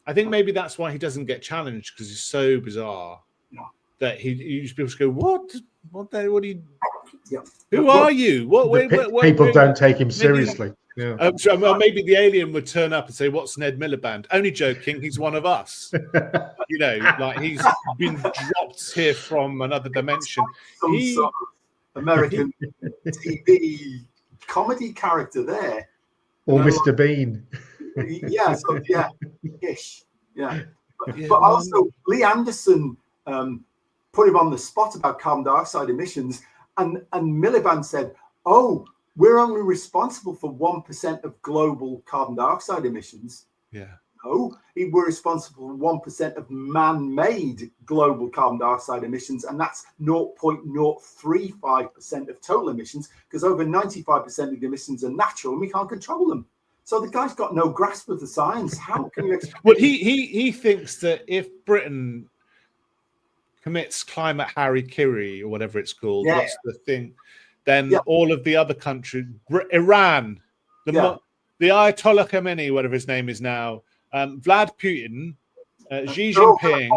maybe that's why he doesn't get challenged, because he's so bizarre that he people just go, what are you? Who are you? People don't take him seriously. Well, maybe the alien would turn up and say, "What's Ned Miliband?" Only joking. He's one of us. You know, like he's been dropped here from another dimension. Some sort of American TV comedy character there, or Mr. Bean. Ish. But also Lee Anderson put him on the spot about carbon dioxide emissions, and Miliband said, "Oh, we're only responsible for 1% of global carbon dioxide emissions." No, we're responsible for 1% of man-made global carbon dioxide emissions, and that's 0.035% of total emissions, because over 95% of the emissions are natural and we can't control them. So the guy's got no grasp of the science. How can you explain? Well, he thinks that if Britain commits climate harikiri, or whatever it's called, what's the thing, then all of the other countries, Iran, the Ayatollah Khamenei, whatever his name is now, Vlad Putin, Xi Jinping,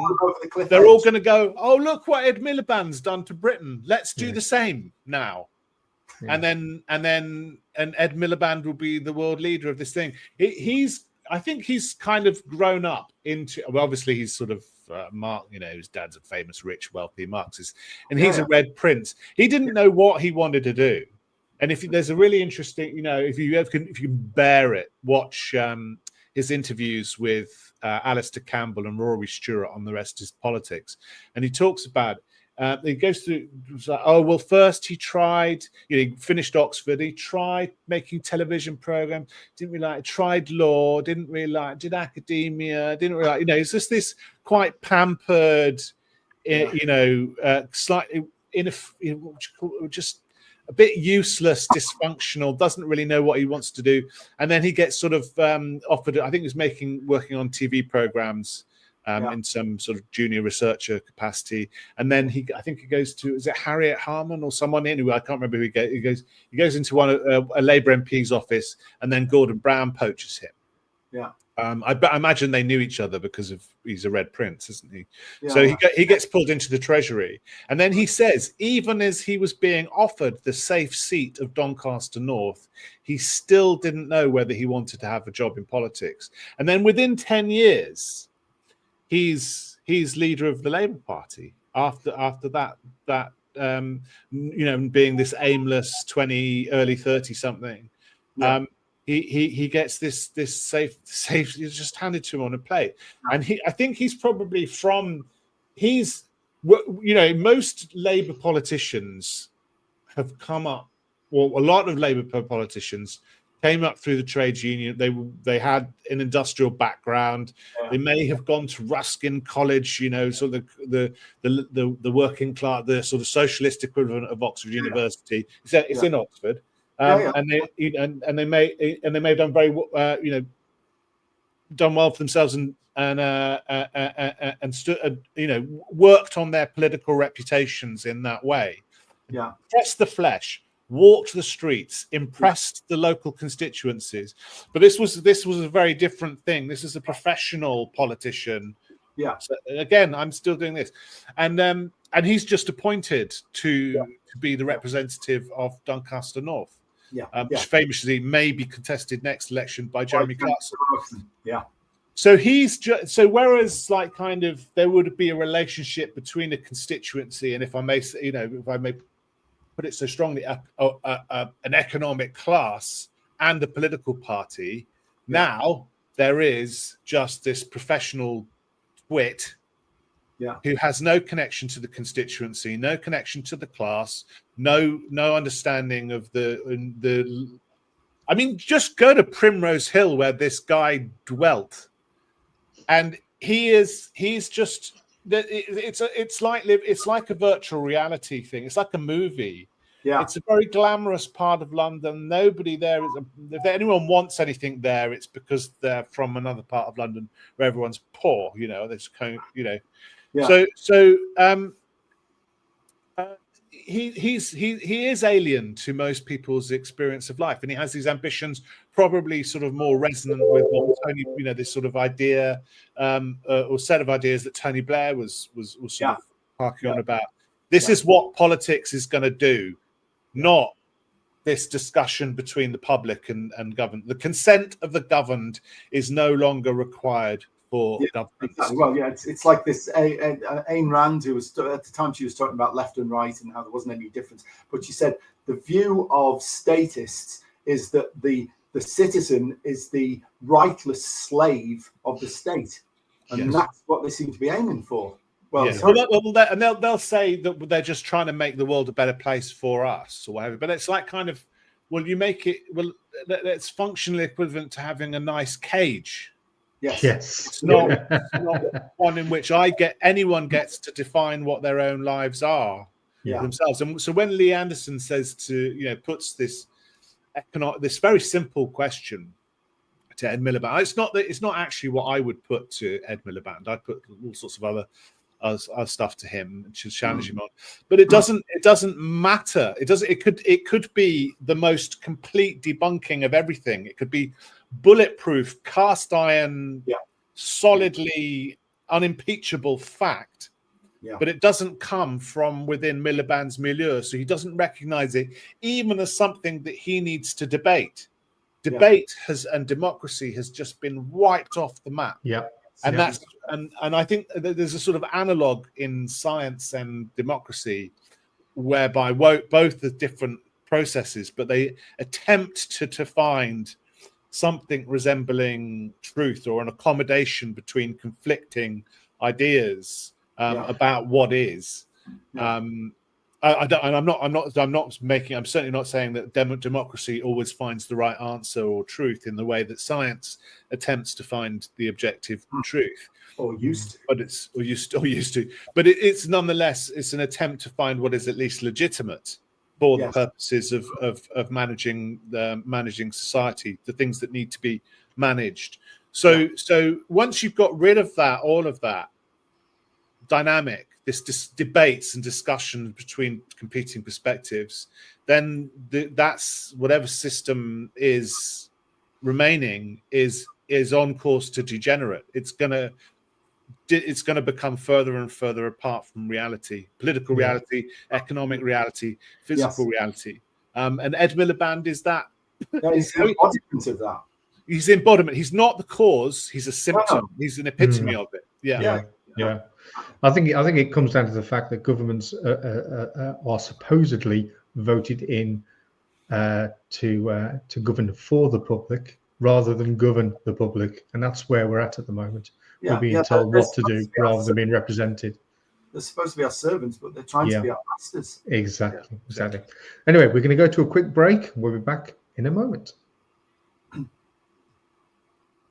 they're all going to go, "Oh, look what Ed Miliband's done to Britain. Let's do the same now." And then Ed Miliband will be the world leader of this thing. I think he's kind of grown up into. Well, obviously he's sort of Mark. You know, his dad's a famous, rich, wealthy Marxist, and he's a Red Prince. He didn't know what he wanted to do. And if there's a really interesting, you know, if you can bear it, watch his interviews with Alistair Campbell and Rory Stewart on the rest of his politics, and he talks about. He goes through. Like, oh well, first he tried. You know, he finished Oxford. He tried making television programs. Didn't really like. Tried law. Didn't really like. Did academia. Didn't really like. You know, it's just this quite pampered. You know, slightly just a bit useless, dysfunctional. Doesn't really know what he wants to do. And then he gets sort of offered. I think he was working on TV programs. In some sort of junior researcher capacity, and then I think he goes to, is it Harriet Harman or someone? Anyway, I can't remember who he goes. He goes into a Labour MP's office, and then Gordon Brown poaches him. I imagine they knew each other because he's a Red Prince, isn't he? Yeah, So yeah. he gets pulled into the Treasury, and then he says, even as he was being offered the safe seat of Doncaster North, he still didn't know whether he wanted to have a job in politics. And then within 10 years, he's leader of the Labour Party. After that being this aimless early 30 something. Yeah. He gets this safe it's just handed to him on a plate, and I think he's probably most Labour politicians have come up, well, a lot of Labour politicians came up through the trades union. They had an industrial background. Yeah. They may have gone to Ruskin College, sort of the working class, the sort of socialist equivalent of Oxford University. It's in Oxford. And they may have done very done well for themselves and worked on their political reputations in that way. Yeah, Pressed the flesh, walked the streets, impressed the local constituencies. But this was a very different thing. This is a professional politician. Yeah. So again, I'm still doing this, and he's just appointed to be the representative of Doncaster North. Which famously may be contested next election by Jeremy Clarkson. Yeah. So whereas there would be a relationship between a constituency and, if I may put it so strongly, an economic class and a political party. Now there is just this professional twit who has no connection to the constituency, no connection to the class, no understanding of the. I mean, just go to Primrose Hill where this guy dwelt, and he's just. It's like a virtual reality thing. It's like a movie. Yeah. It's a very glamorous part of London. Nobody there is. If anyone wants anything there, it's because they're from another part of London where everyone's poor. There's Yeah. He is alien to most people's experience of life, and he has these ambitions, probably sort of more resonant with what Tony, this sort of idea or set of ideas that Tony Blair was sort of harking on about. This is what politics is going to do, not this discussion between the public and government. The consent of the governed is no longer required. Exactly. Well, it's like this Ayn Rand, who was at the time, she was talking about left and right and how there wasn't any difference, but she said the view of statists is that the citizen is the rightless slave of the state, and that's what they seem to be aiming for. They'll say that they're just trying to make the world a better place for us or whatever, but it's like kind of, you make it, it's functionally equivalent to having a nice cage. Yes. It's not one in which anyone gets to define what their own lives are themselves. And so when Lee Anderson puts this very simple question to Ed Miliband, it's not actually what I would put to Ed Miliband. I'd put all sorts of other stuff to him to challenge him on, but it doesn't matter. It could be the most complete debunking of everything. It could be bulletproof, cast iron, solidly unimpeachable fact, but it doesn't come from within Miliband's milieu, so he doesn't recognize it even as something that he needs to debate. Debate and democracy has just been wiped off the map. And I think there's a sort of analog in science and democracy whereby both the different processes, but they attempt to find something resembling truth or an accommodation between conflicting ideas about what is. I'm certainly not saying that democracy always finds the right answer or truth in the way that science attempts to find the objective truth. Or used to. But But it's nonetheless, it's an attempt to find what is at least legitimate for the purposes of managing society, the things that need to be managed. So once you've got rid of all of that dynamic, this debates and discussion between competing perspectives, then that's whatever system is remaining is is on course to degenerate. It's gonna become further and further apart from reality, political reality, economic reality, physical reality. And Ed Miliband is that. He's the embodiment of that. He's the embodiment. He's not the cause. He's a symptom. He's an epitome of it. Yeah. I think it comes down to the fact that governments are supposedly voted in to govern for the public rather than govern the public, and that's where we're at the moment. We're being told what to do rather than being represented. They're supposed to be our servants, but they're trying to be our masters. Exactly. Anyway, we're going to go to a quick break. We'll be back in a moment.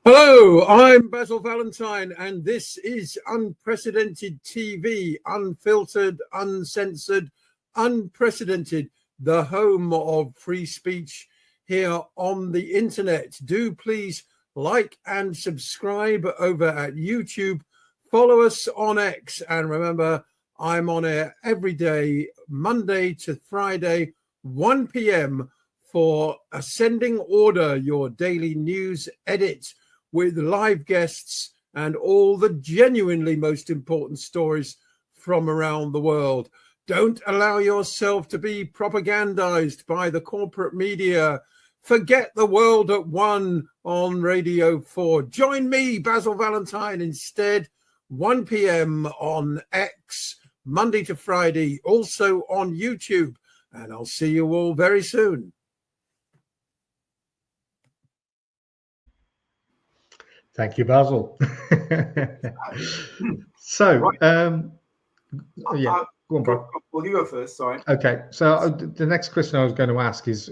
Hello, I'm Basil Valentine, and this is Unprecedented TV, unfiltered, uncensored, unprecedented, the home of free speech here on the internet. Do please like and subscribe over at YouTube. Follow us on X, and remember, I'm on air every day, Monday to Friday, 1 p.m. for Ascending Order, your daily news edit, with live guests and all the genuinely most important stories from around the world. Don't allow yourself to be propagandized by the corporate media. Forget the world at one on Radio 4. Join me, Basil Valentine, instead, 1 p.m. on X, Monday to Friday, also on YouTube. And I'll see you all very soon. Thank you, Basil. So, go on, bro. Well, you go first. Sorry. Okay. So the next question I was going to ask is,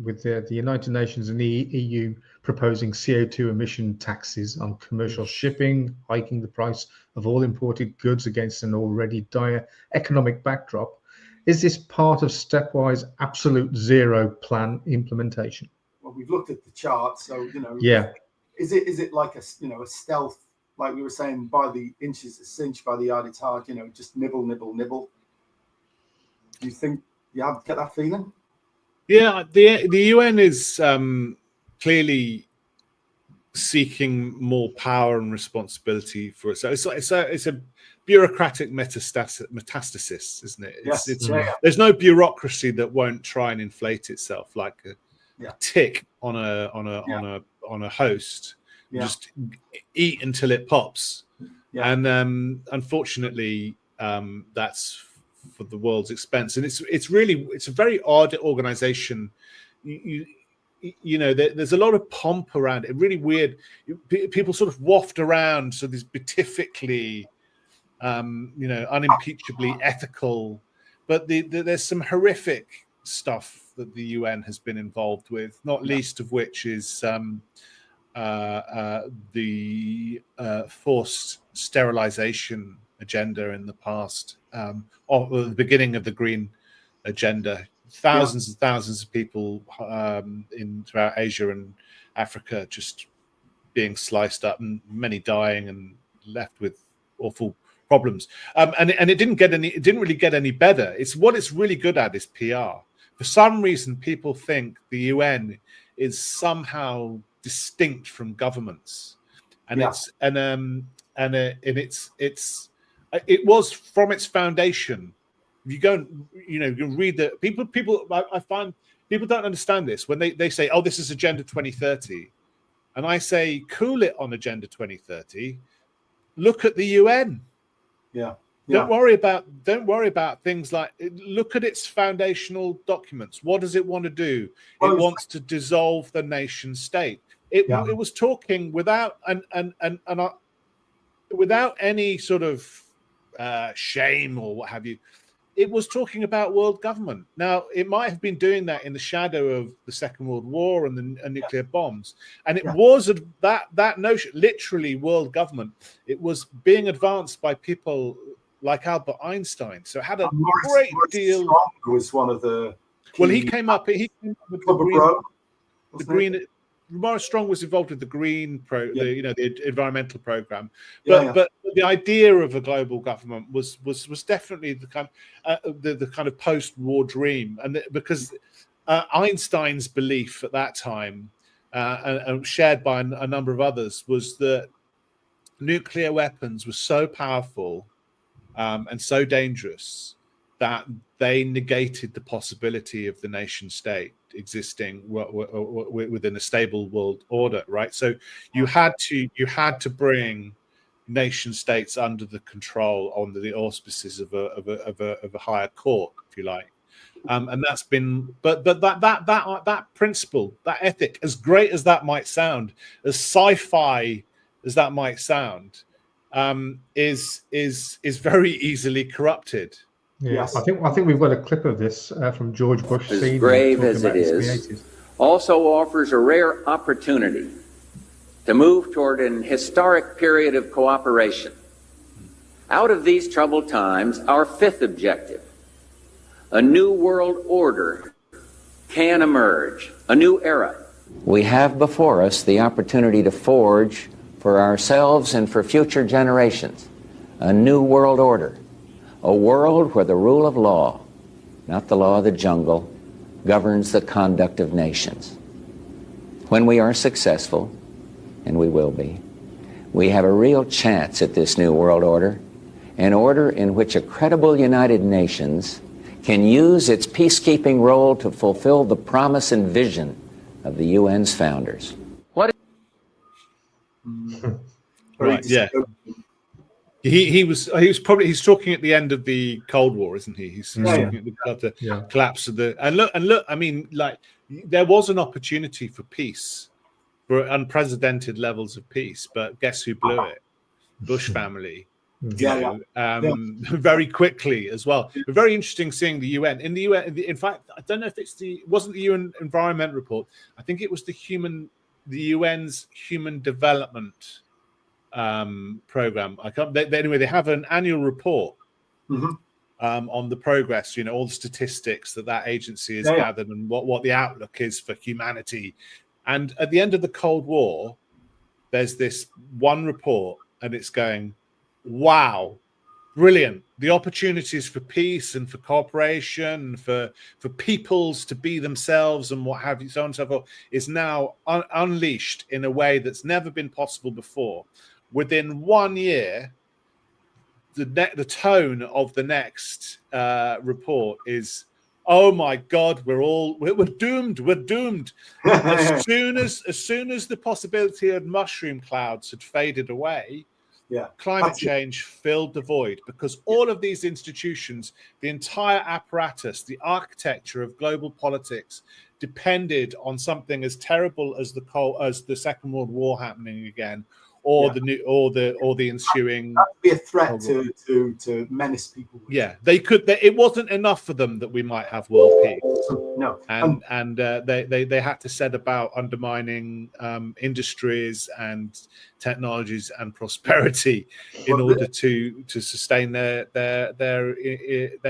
with the United Nations and the EU proposing CO2 emission taxes on commercial shipping, hiking the price of all imported goods against an already dire economic backdrop, is this part of stepwise absolute zero plan implementation? Well, we've looked at the chart, so Yeah. Is it like a stealth, like we were saying, by the inches, a cinch, by the yard it's hard, just nibble. Do you think you get that feeling? Yeah, the UN is clearly seeking more power and responsibility for itself. It's a bureaucratic metastasis, isn't it? There's no bureaucracy that won't try and inflate itself like a tick on a host. Just eat until it pops. And unfortunately, that's for the world's expense. And it's a very odd organization. There's a lot of pomp around it. Really weird. People sort of waft around. So these beatifically, unimpeachably ethical, but there's some horrific stuff that the UN has been involved with, not least of which is the forced sterilization agenda in the past, or the beginning of the green agenda. Thousands and thousands of people throughout Asia and Africa just being sliced up, and many dying and left with awful problems. And it didn't really get any better. What it's really good at is PR. For some reason, people think the UN is somehow distinct from governments, and it was from its foundation. You go, you read the people. I find people don't understand this when they say, "Oh, this is Agenda 2030," and I say, "Cool it on Agenda 2030. Look at the UN." Don't worry about things like, look at its foundational documents. What does it want to do? It wants to dissolve the nation state. It was talking without without any sort of shame or what have you. It was talking about world government. Now, it might have been doing that in the shadow of the Second World War and the nuclear bombs. And it was that notion, literally world government. It was being advanced by people like Albert Einstein. So it had a great deal. Strong was one of the. Well, he came up with the green. Morris Strong was involved with the green the environmental program, but the idea of a global government was definitely the kind of post-war dream, and because Einstein's belief at that time and shared by a number of others, was that nuclear weapons were so powerful and so dangerous that they negated the possibility of the nation state existing within a stable world order, right? So you had to bring nation states under the control, under the auspices of a higher court, if you like. And that's been, but that principle, that ethic, as great as that might sound, as sci-fi as that might sound, is very easily corrupted. Yes. I think we've got a clip of this from George Bush As Senior grave talking as about it this in is, the 80s. also offers a rare opportunity to move toward an historic period of cooperation. Out of these troubled times, our fifth objective, a new world order, can emerge, a new era. We have before us the opportunity to forge for ourselves and for future generations a new world order, a world where the rule of law, not the law of the jungle, governs the conduct of nations. When we are successful, and we will be, we have a real chance at this new world order, an order in which a credible United Nations can use its peacekeeping role to fulfill the promise and vision of the UN's founders. Right, yeah. He's talking at the end of the Cold War, isn't he? He's talking at the collapse of the and look. I mean, like, there was an opportunity for peace, for unprecedented levels of peace, but guess who blew it? Bush family. Very quickly as well. But very interesting seeing the UN. In the UN, in fact, I don't know if wasn't the UN Environment Report. I think it was the UN's Human Development program. Anyway, they have an annual report on the progress, all the statistics that agency has gathered and what the outlook is for humanity. And at the end of the Cold War, there's this one report, and it's going, wow, brilliant. The opportunities for peace and for cooperation, for peoples to be themselves and what have you, so on and so forth, is now unleashed in a way that's never been possible before. Within 1 year, the tone of the next report is, oh my God, we're doomed. We're doomed. As soon as the possibility of mushroom clouds had faded away, climate change filled the void, because all of these institutions, the entire apparatus, the architecture of global politics, depended on something as terrible as the Second World War happening again, or the ensuing. That would be a threat to menace people. Yeah, they could. It wasn't enough for them that we might have world peace. No, and they had to set about undermining industries and technologies and prosperity in order to sustain their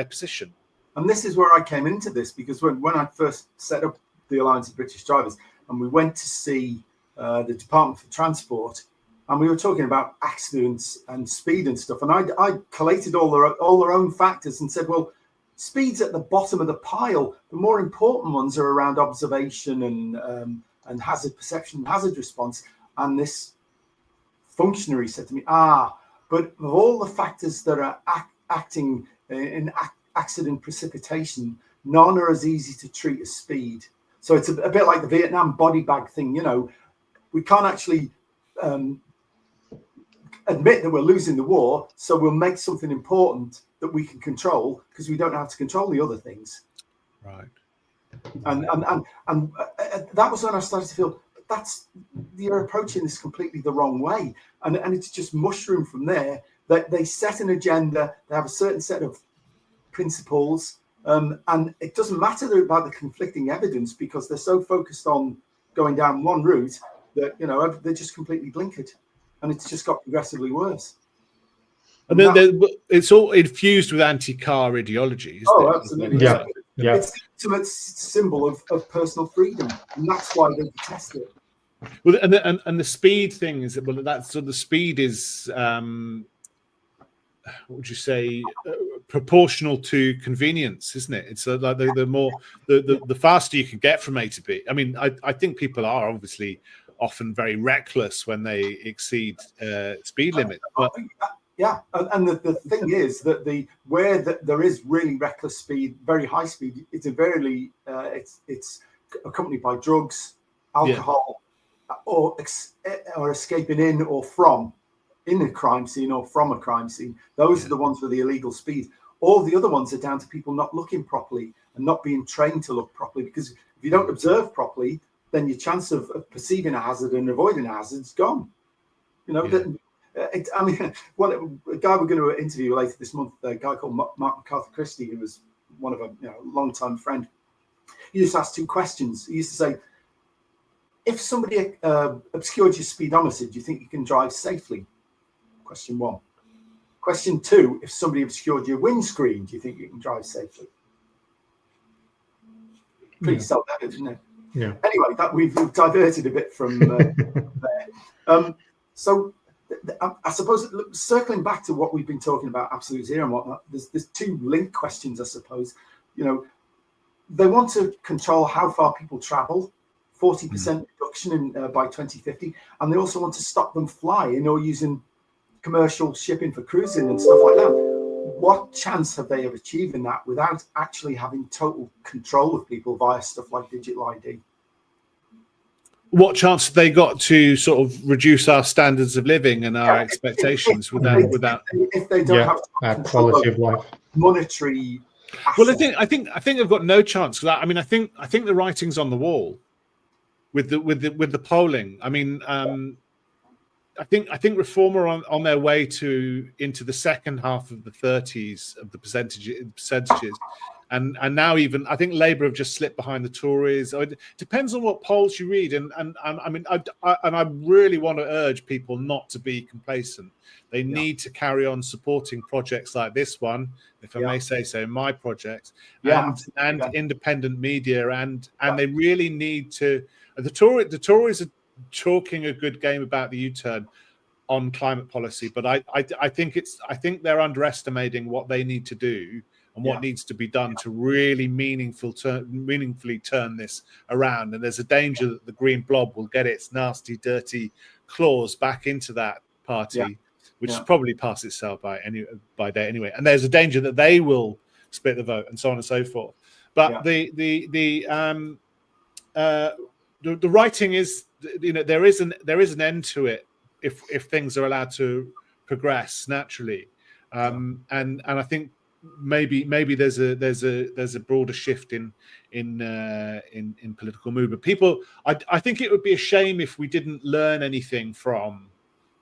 position. And this is where I came into this, because when I first set up the Alliance of British Drivers, and we went to see the Department for Transport, and we were talking about accidents and speed and stuff, and I collated all their own factors and said, well, speed's at the bottom of the pile. The more important ones are around observation and hazard perception, hazard response. And this functionary said to me, but of all the factors that are acting in accident precipitation, none are as easy to treat as speed. So it's a bit like the Vietnam body bag thing. We can't actually admit that we're losing the war, so we'll make something important that we can control, because we don't know how to control the other things. Right. And that was when I started to feel you're approaching this completely the wrong way, and it's just mushroom from there. That they set an agenda, they have a certain set of principles, and it doesn't matter about the conflicting evidence, because they're so focused on going down one route that they're just completely blinkered, and it's just got progressively worse. And then it's all infused with anti-car ideology. Absolutely. Yeah. It's the ultimate symbol of personal freedom, and that's why they detest it. Well, and the speed thing is that the speed is what would you say, proportional to convenience, isn't it? It's like the more the faster you can get from A to B. I mean, I think people are obviously often very reckless when they exceed speed limit, but yeah, and the thing is that where there is really reckless speed, very high speed, it's invariably it's accompanied by drugs, alcohol, or escaping in or from in a crime scene or from a crime scene. Those are the ones with the illegal speed. All the other ones are down to people not looking properly and not being trained to look properly, because if you don't observe properly, then your chance of perceiving a hazard and avoiding a hazard is gone. You know, I mean, a guy we're going to interview later this month, a guy called Mark McCarthy Christie, who was one of a long-time friend. He used to ask two questions. He used to say, if somebody obscured your speedometer, do you think you can drive safely? Question one. Question two, if somebody obscured your windscreen, do you think you can drive safely? Pretty self-evident, isn't it? Yeah. Anyway, that we've diverted a bit from there. So I suppose, circling back to what we've been talking about, absolute zero and whatnot, there's two linked questions, I suppose. You know, they want to control how far people travel, 40% reduction by 2050, and they also want to stop them flying or using commercial shipping for cruising and stuff like that. What chance have they of achieving that without actually having total control of people via stuff like digital ID? What chance have they got to sort of reduce our standards of living and our expectations without if they don't have our quality of life, monetary assets? Well, I think they've got no chance. I mean, I think the writing's on the wall with the polling. I mean, I think Reform are on their way into the second half of the 30s of the percentages, and now even I think Labour have just slipped behind the Tories. It depends on what polls you read, and I mean, I really want to urge people not to be complacent. They need to carry on supporting projects like this one, if I may say so, my project, and independent media, and they really need to. The Tories are talking a good game about the U-turn on climate policy, but I think they're underestimating what they need to do and what needs to be done to really meaningfully turn this around. And there's a danger that the Green Blob will get its nasty, dirty claws back into that party, which has probably passed itself by day anyway. And there's a danger that they will split the vote and so on and so forth. But the writing is, there is an end to it if things are allowed to progress naturally, and I think maybe there's a broader shift in political movement. People, I think it would be a shame if we didn't learn anything from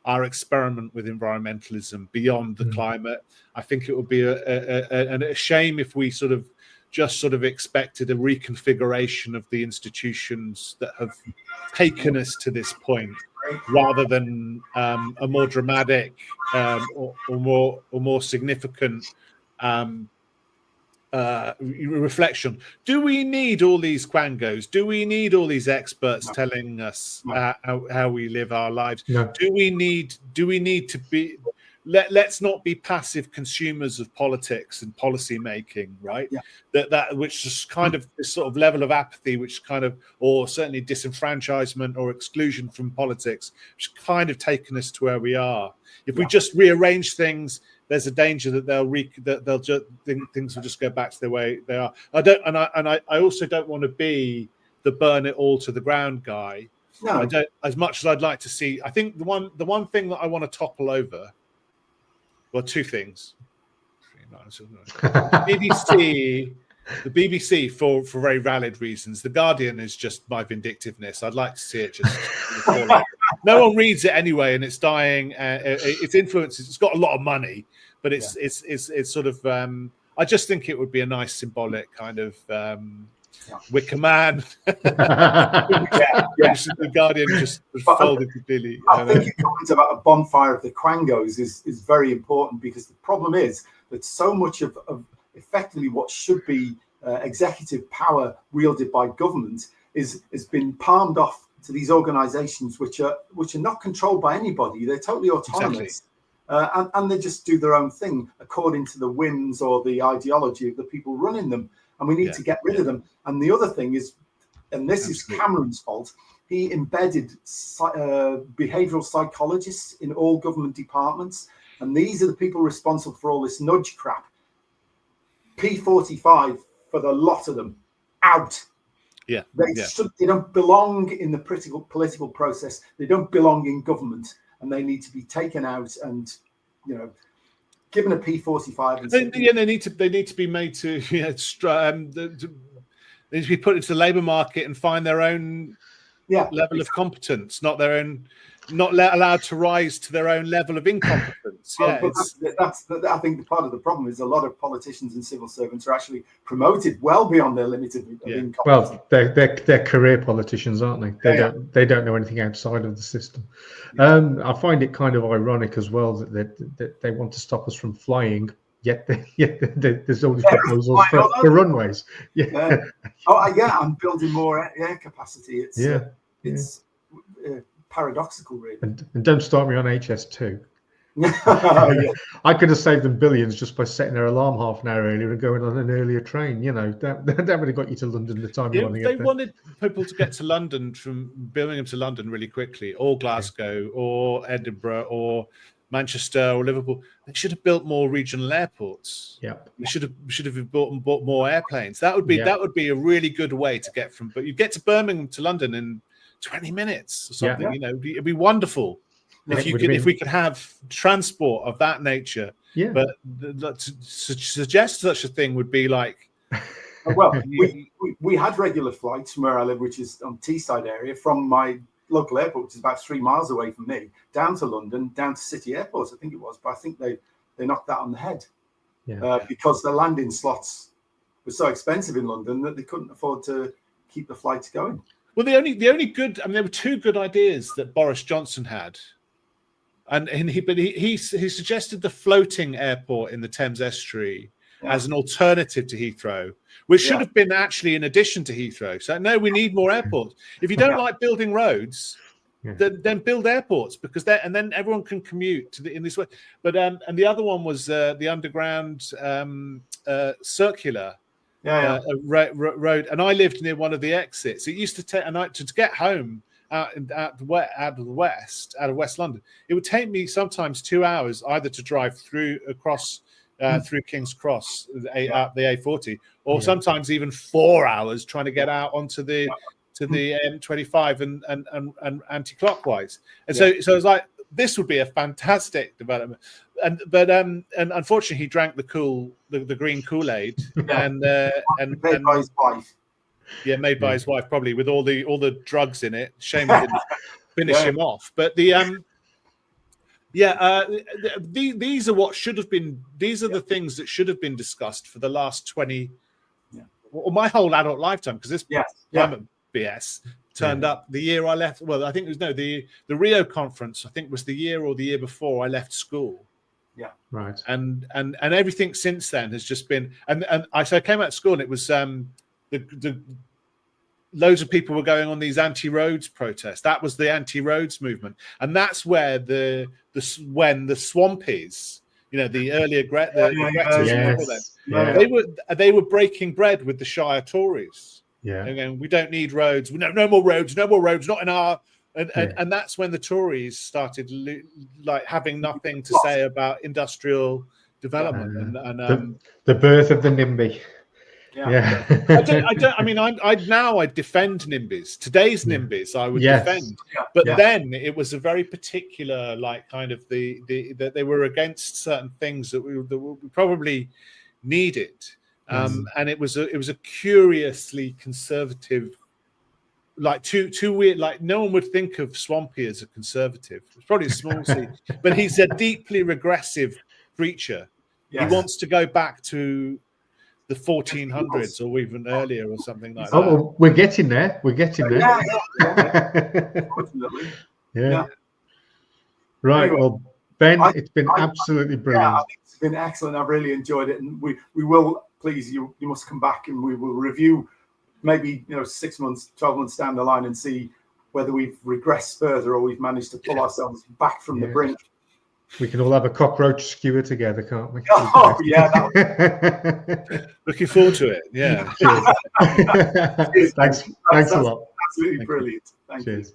our experiment with environmentalism beyond the climate. I think it would be a shame if we sort of expected a reconfiguration of the institutions that have taken us to this point, rather than a more dramatic or more significant reflection. Do we need all these quangos? Do we need all these experts telling us how we live our lives? No. Do we need to be? Let's not be passive consumers of politics and policy making, right? That which is kind of this sort of level of apathy, which kind of, or certainly disenfranchisement or exclusion from politics, which kind of taken us to where we are. If we just rearrange things, there's a danger that things will just go back to the way they are. I also don't want to be the burn it all to the ground guy. No. I don't, as much as I'd like to see. I think the one thing that I want to topple over. Well, two things. The BBC for very valid reasons. The Guardian is just my vindictiveness. I'd like to see it just fall out. No one reads it anyway, and it's dying. Its influence, it's got a lot of money, but it's sort of. I just think it would be a nice symbolic kind of Wicker Man. The Guardian just folded completely. I think your comment about a bonfire of the quangos is very important, because the problem is that so much of effectively what should be executive power wielded by government has been palmed off to these organisations which are not controlled by anybody. They're totally autonomous. and they just do their own thing according to the whims or the ideology of the people running them. And we need to get rid of them. And the other thing is, and this is Cameron's fault, he embedded behavioral psychologists in all government departments. And these are the people responsible for all this nudge crap. P45 for the lot of them, out. Yeah. They don't belong in the political process. They don't belong in government, and they need to be taken out and, given a P45. They need to be made to they need to be put into the labour market and find their own level of competence, not allowed to rise to their own level of incompetence. That's I think part of the problem is a lot of politicians and civil servants are actually promoted well beyond their limit of incompetence. Well, they're career politicians, aren't they? They don't know anything outside of the system. I find it kind of ironic as well that they want to stop us from flying. Yet there's all these proposals for runways. I'm building more air capacity. It's paradoxical, really. And don't start me on HS2. I could have saved them billions just by setting their alarm half an hour earlier and going on an earlier train. That would have got you to London the time you want to get there. They wanted people to get to London from Birmingham to London really quickly, or Glasgow, or Edinburgh, or Manchester, or Liverpool. They should have built more regional airports. Yeah, they should have bought more airplanes. That would be a really good way to get from. But you get to Birmingham to London in 20 minutes or something. It'd be wonderful if we could have transport of that nature. Yeah, but to suggest such a thing would be like. Well, we had regular flights from where I live, which is on Teesside area, from my local airport, which is about 3 miles away from me, down to London, down to City Airports, I think it was. But I think they knocked that on the head because the landing slots were so expensive in London that they couldn't afford to keep the flights going. Well, the only good, there were two good ideas that Boris Johnson had, and he suggested the floating airport in the Thames Estuary as an alternative to Heathrow, which should have been actually in addition to Heathrow. So no, we need more airports. If you don't like building roads, then build airports, because then everyone can commute in this way. But and the other one was the underground circular road, and I lived near one of the exits. It used to take to get home out of West London. It would take me sometimes 2 hours either to drive across through King's Cross, the A40, or sometimes even 4 hours trying to get out onto the M25 and anti-clockwise. And so it's like, this would be a fantastic development. But unfortunately he drank the green Kool-Aid and made by his wife. Yeah, made by his wife, probably, with all the drugs in it. Shame it didn't finish him off. But these are what should have been. These are the things that should have been discussed for the last 20, or my whole adult lifetime. Because this climate BS turned up the year I left. Well, I think it was the Rio conference. I think was the year or the year before I left school. Yeah, right. And everything since then has just been. And I came out of school and it was the loads of people were going on these anti-roads protests. That was the anti-roads movement, and that's where when the Swampies, the earlier they were breaking bread with the Shire Tories. Yeah, and we don't need roads. No more roads. No more roads. Not in our. And that's when the Tories started having nothing to say about industrial development and the birth of the NIMBY. Yeah. I defend NIMBYs. Today's NIMBYs I would defend. But then it was a very particular kind of that they were against certain things that we probably needed. And it was a curiously conservative, too weird. No one would think of Swampy as a conservative. It's probably a small C, but he's a deeply regressive creature. Yes. He wants to go back to the 1400s or even earlier or something like that. Well, we're getting there. Yeah. Right. Well, Ben, it's been absolutely brilliant. I think it's been excellent. I've really enjoyed it, and we will. Please, you must come back and we will review. Maybe 6 months, 12 months down the line, and see whether we've regressed further or we've managed to pull ourselves back from the brink. We can all have a cockroach skewer together, can't we? Oh, yeah. Looking forward to it. Yeah. Thanks a lot. Absolutely brilliant. Thank you. Cheers.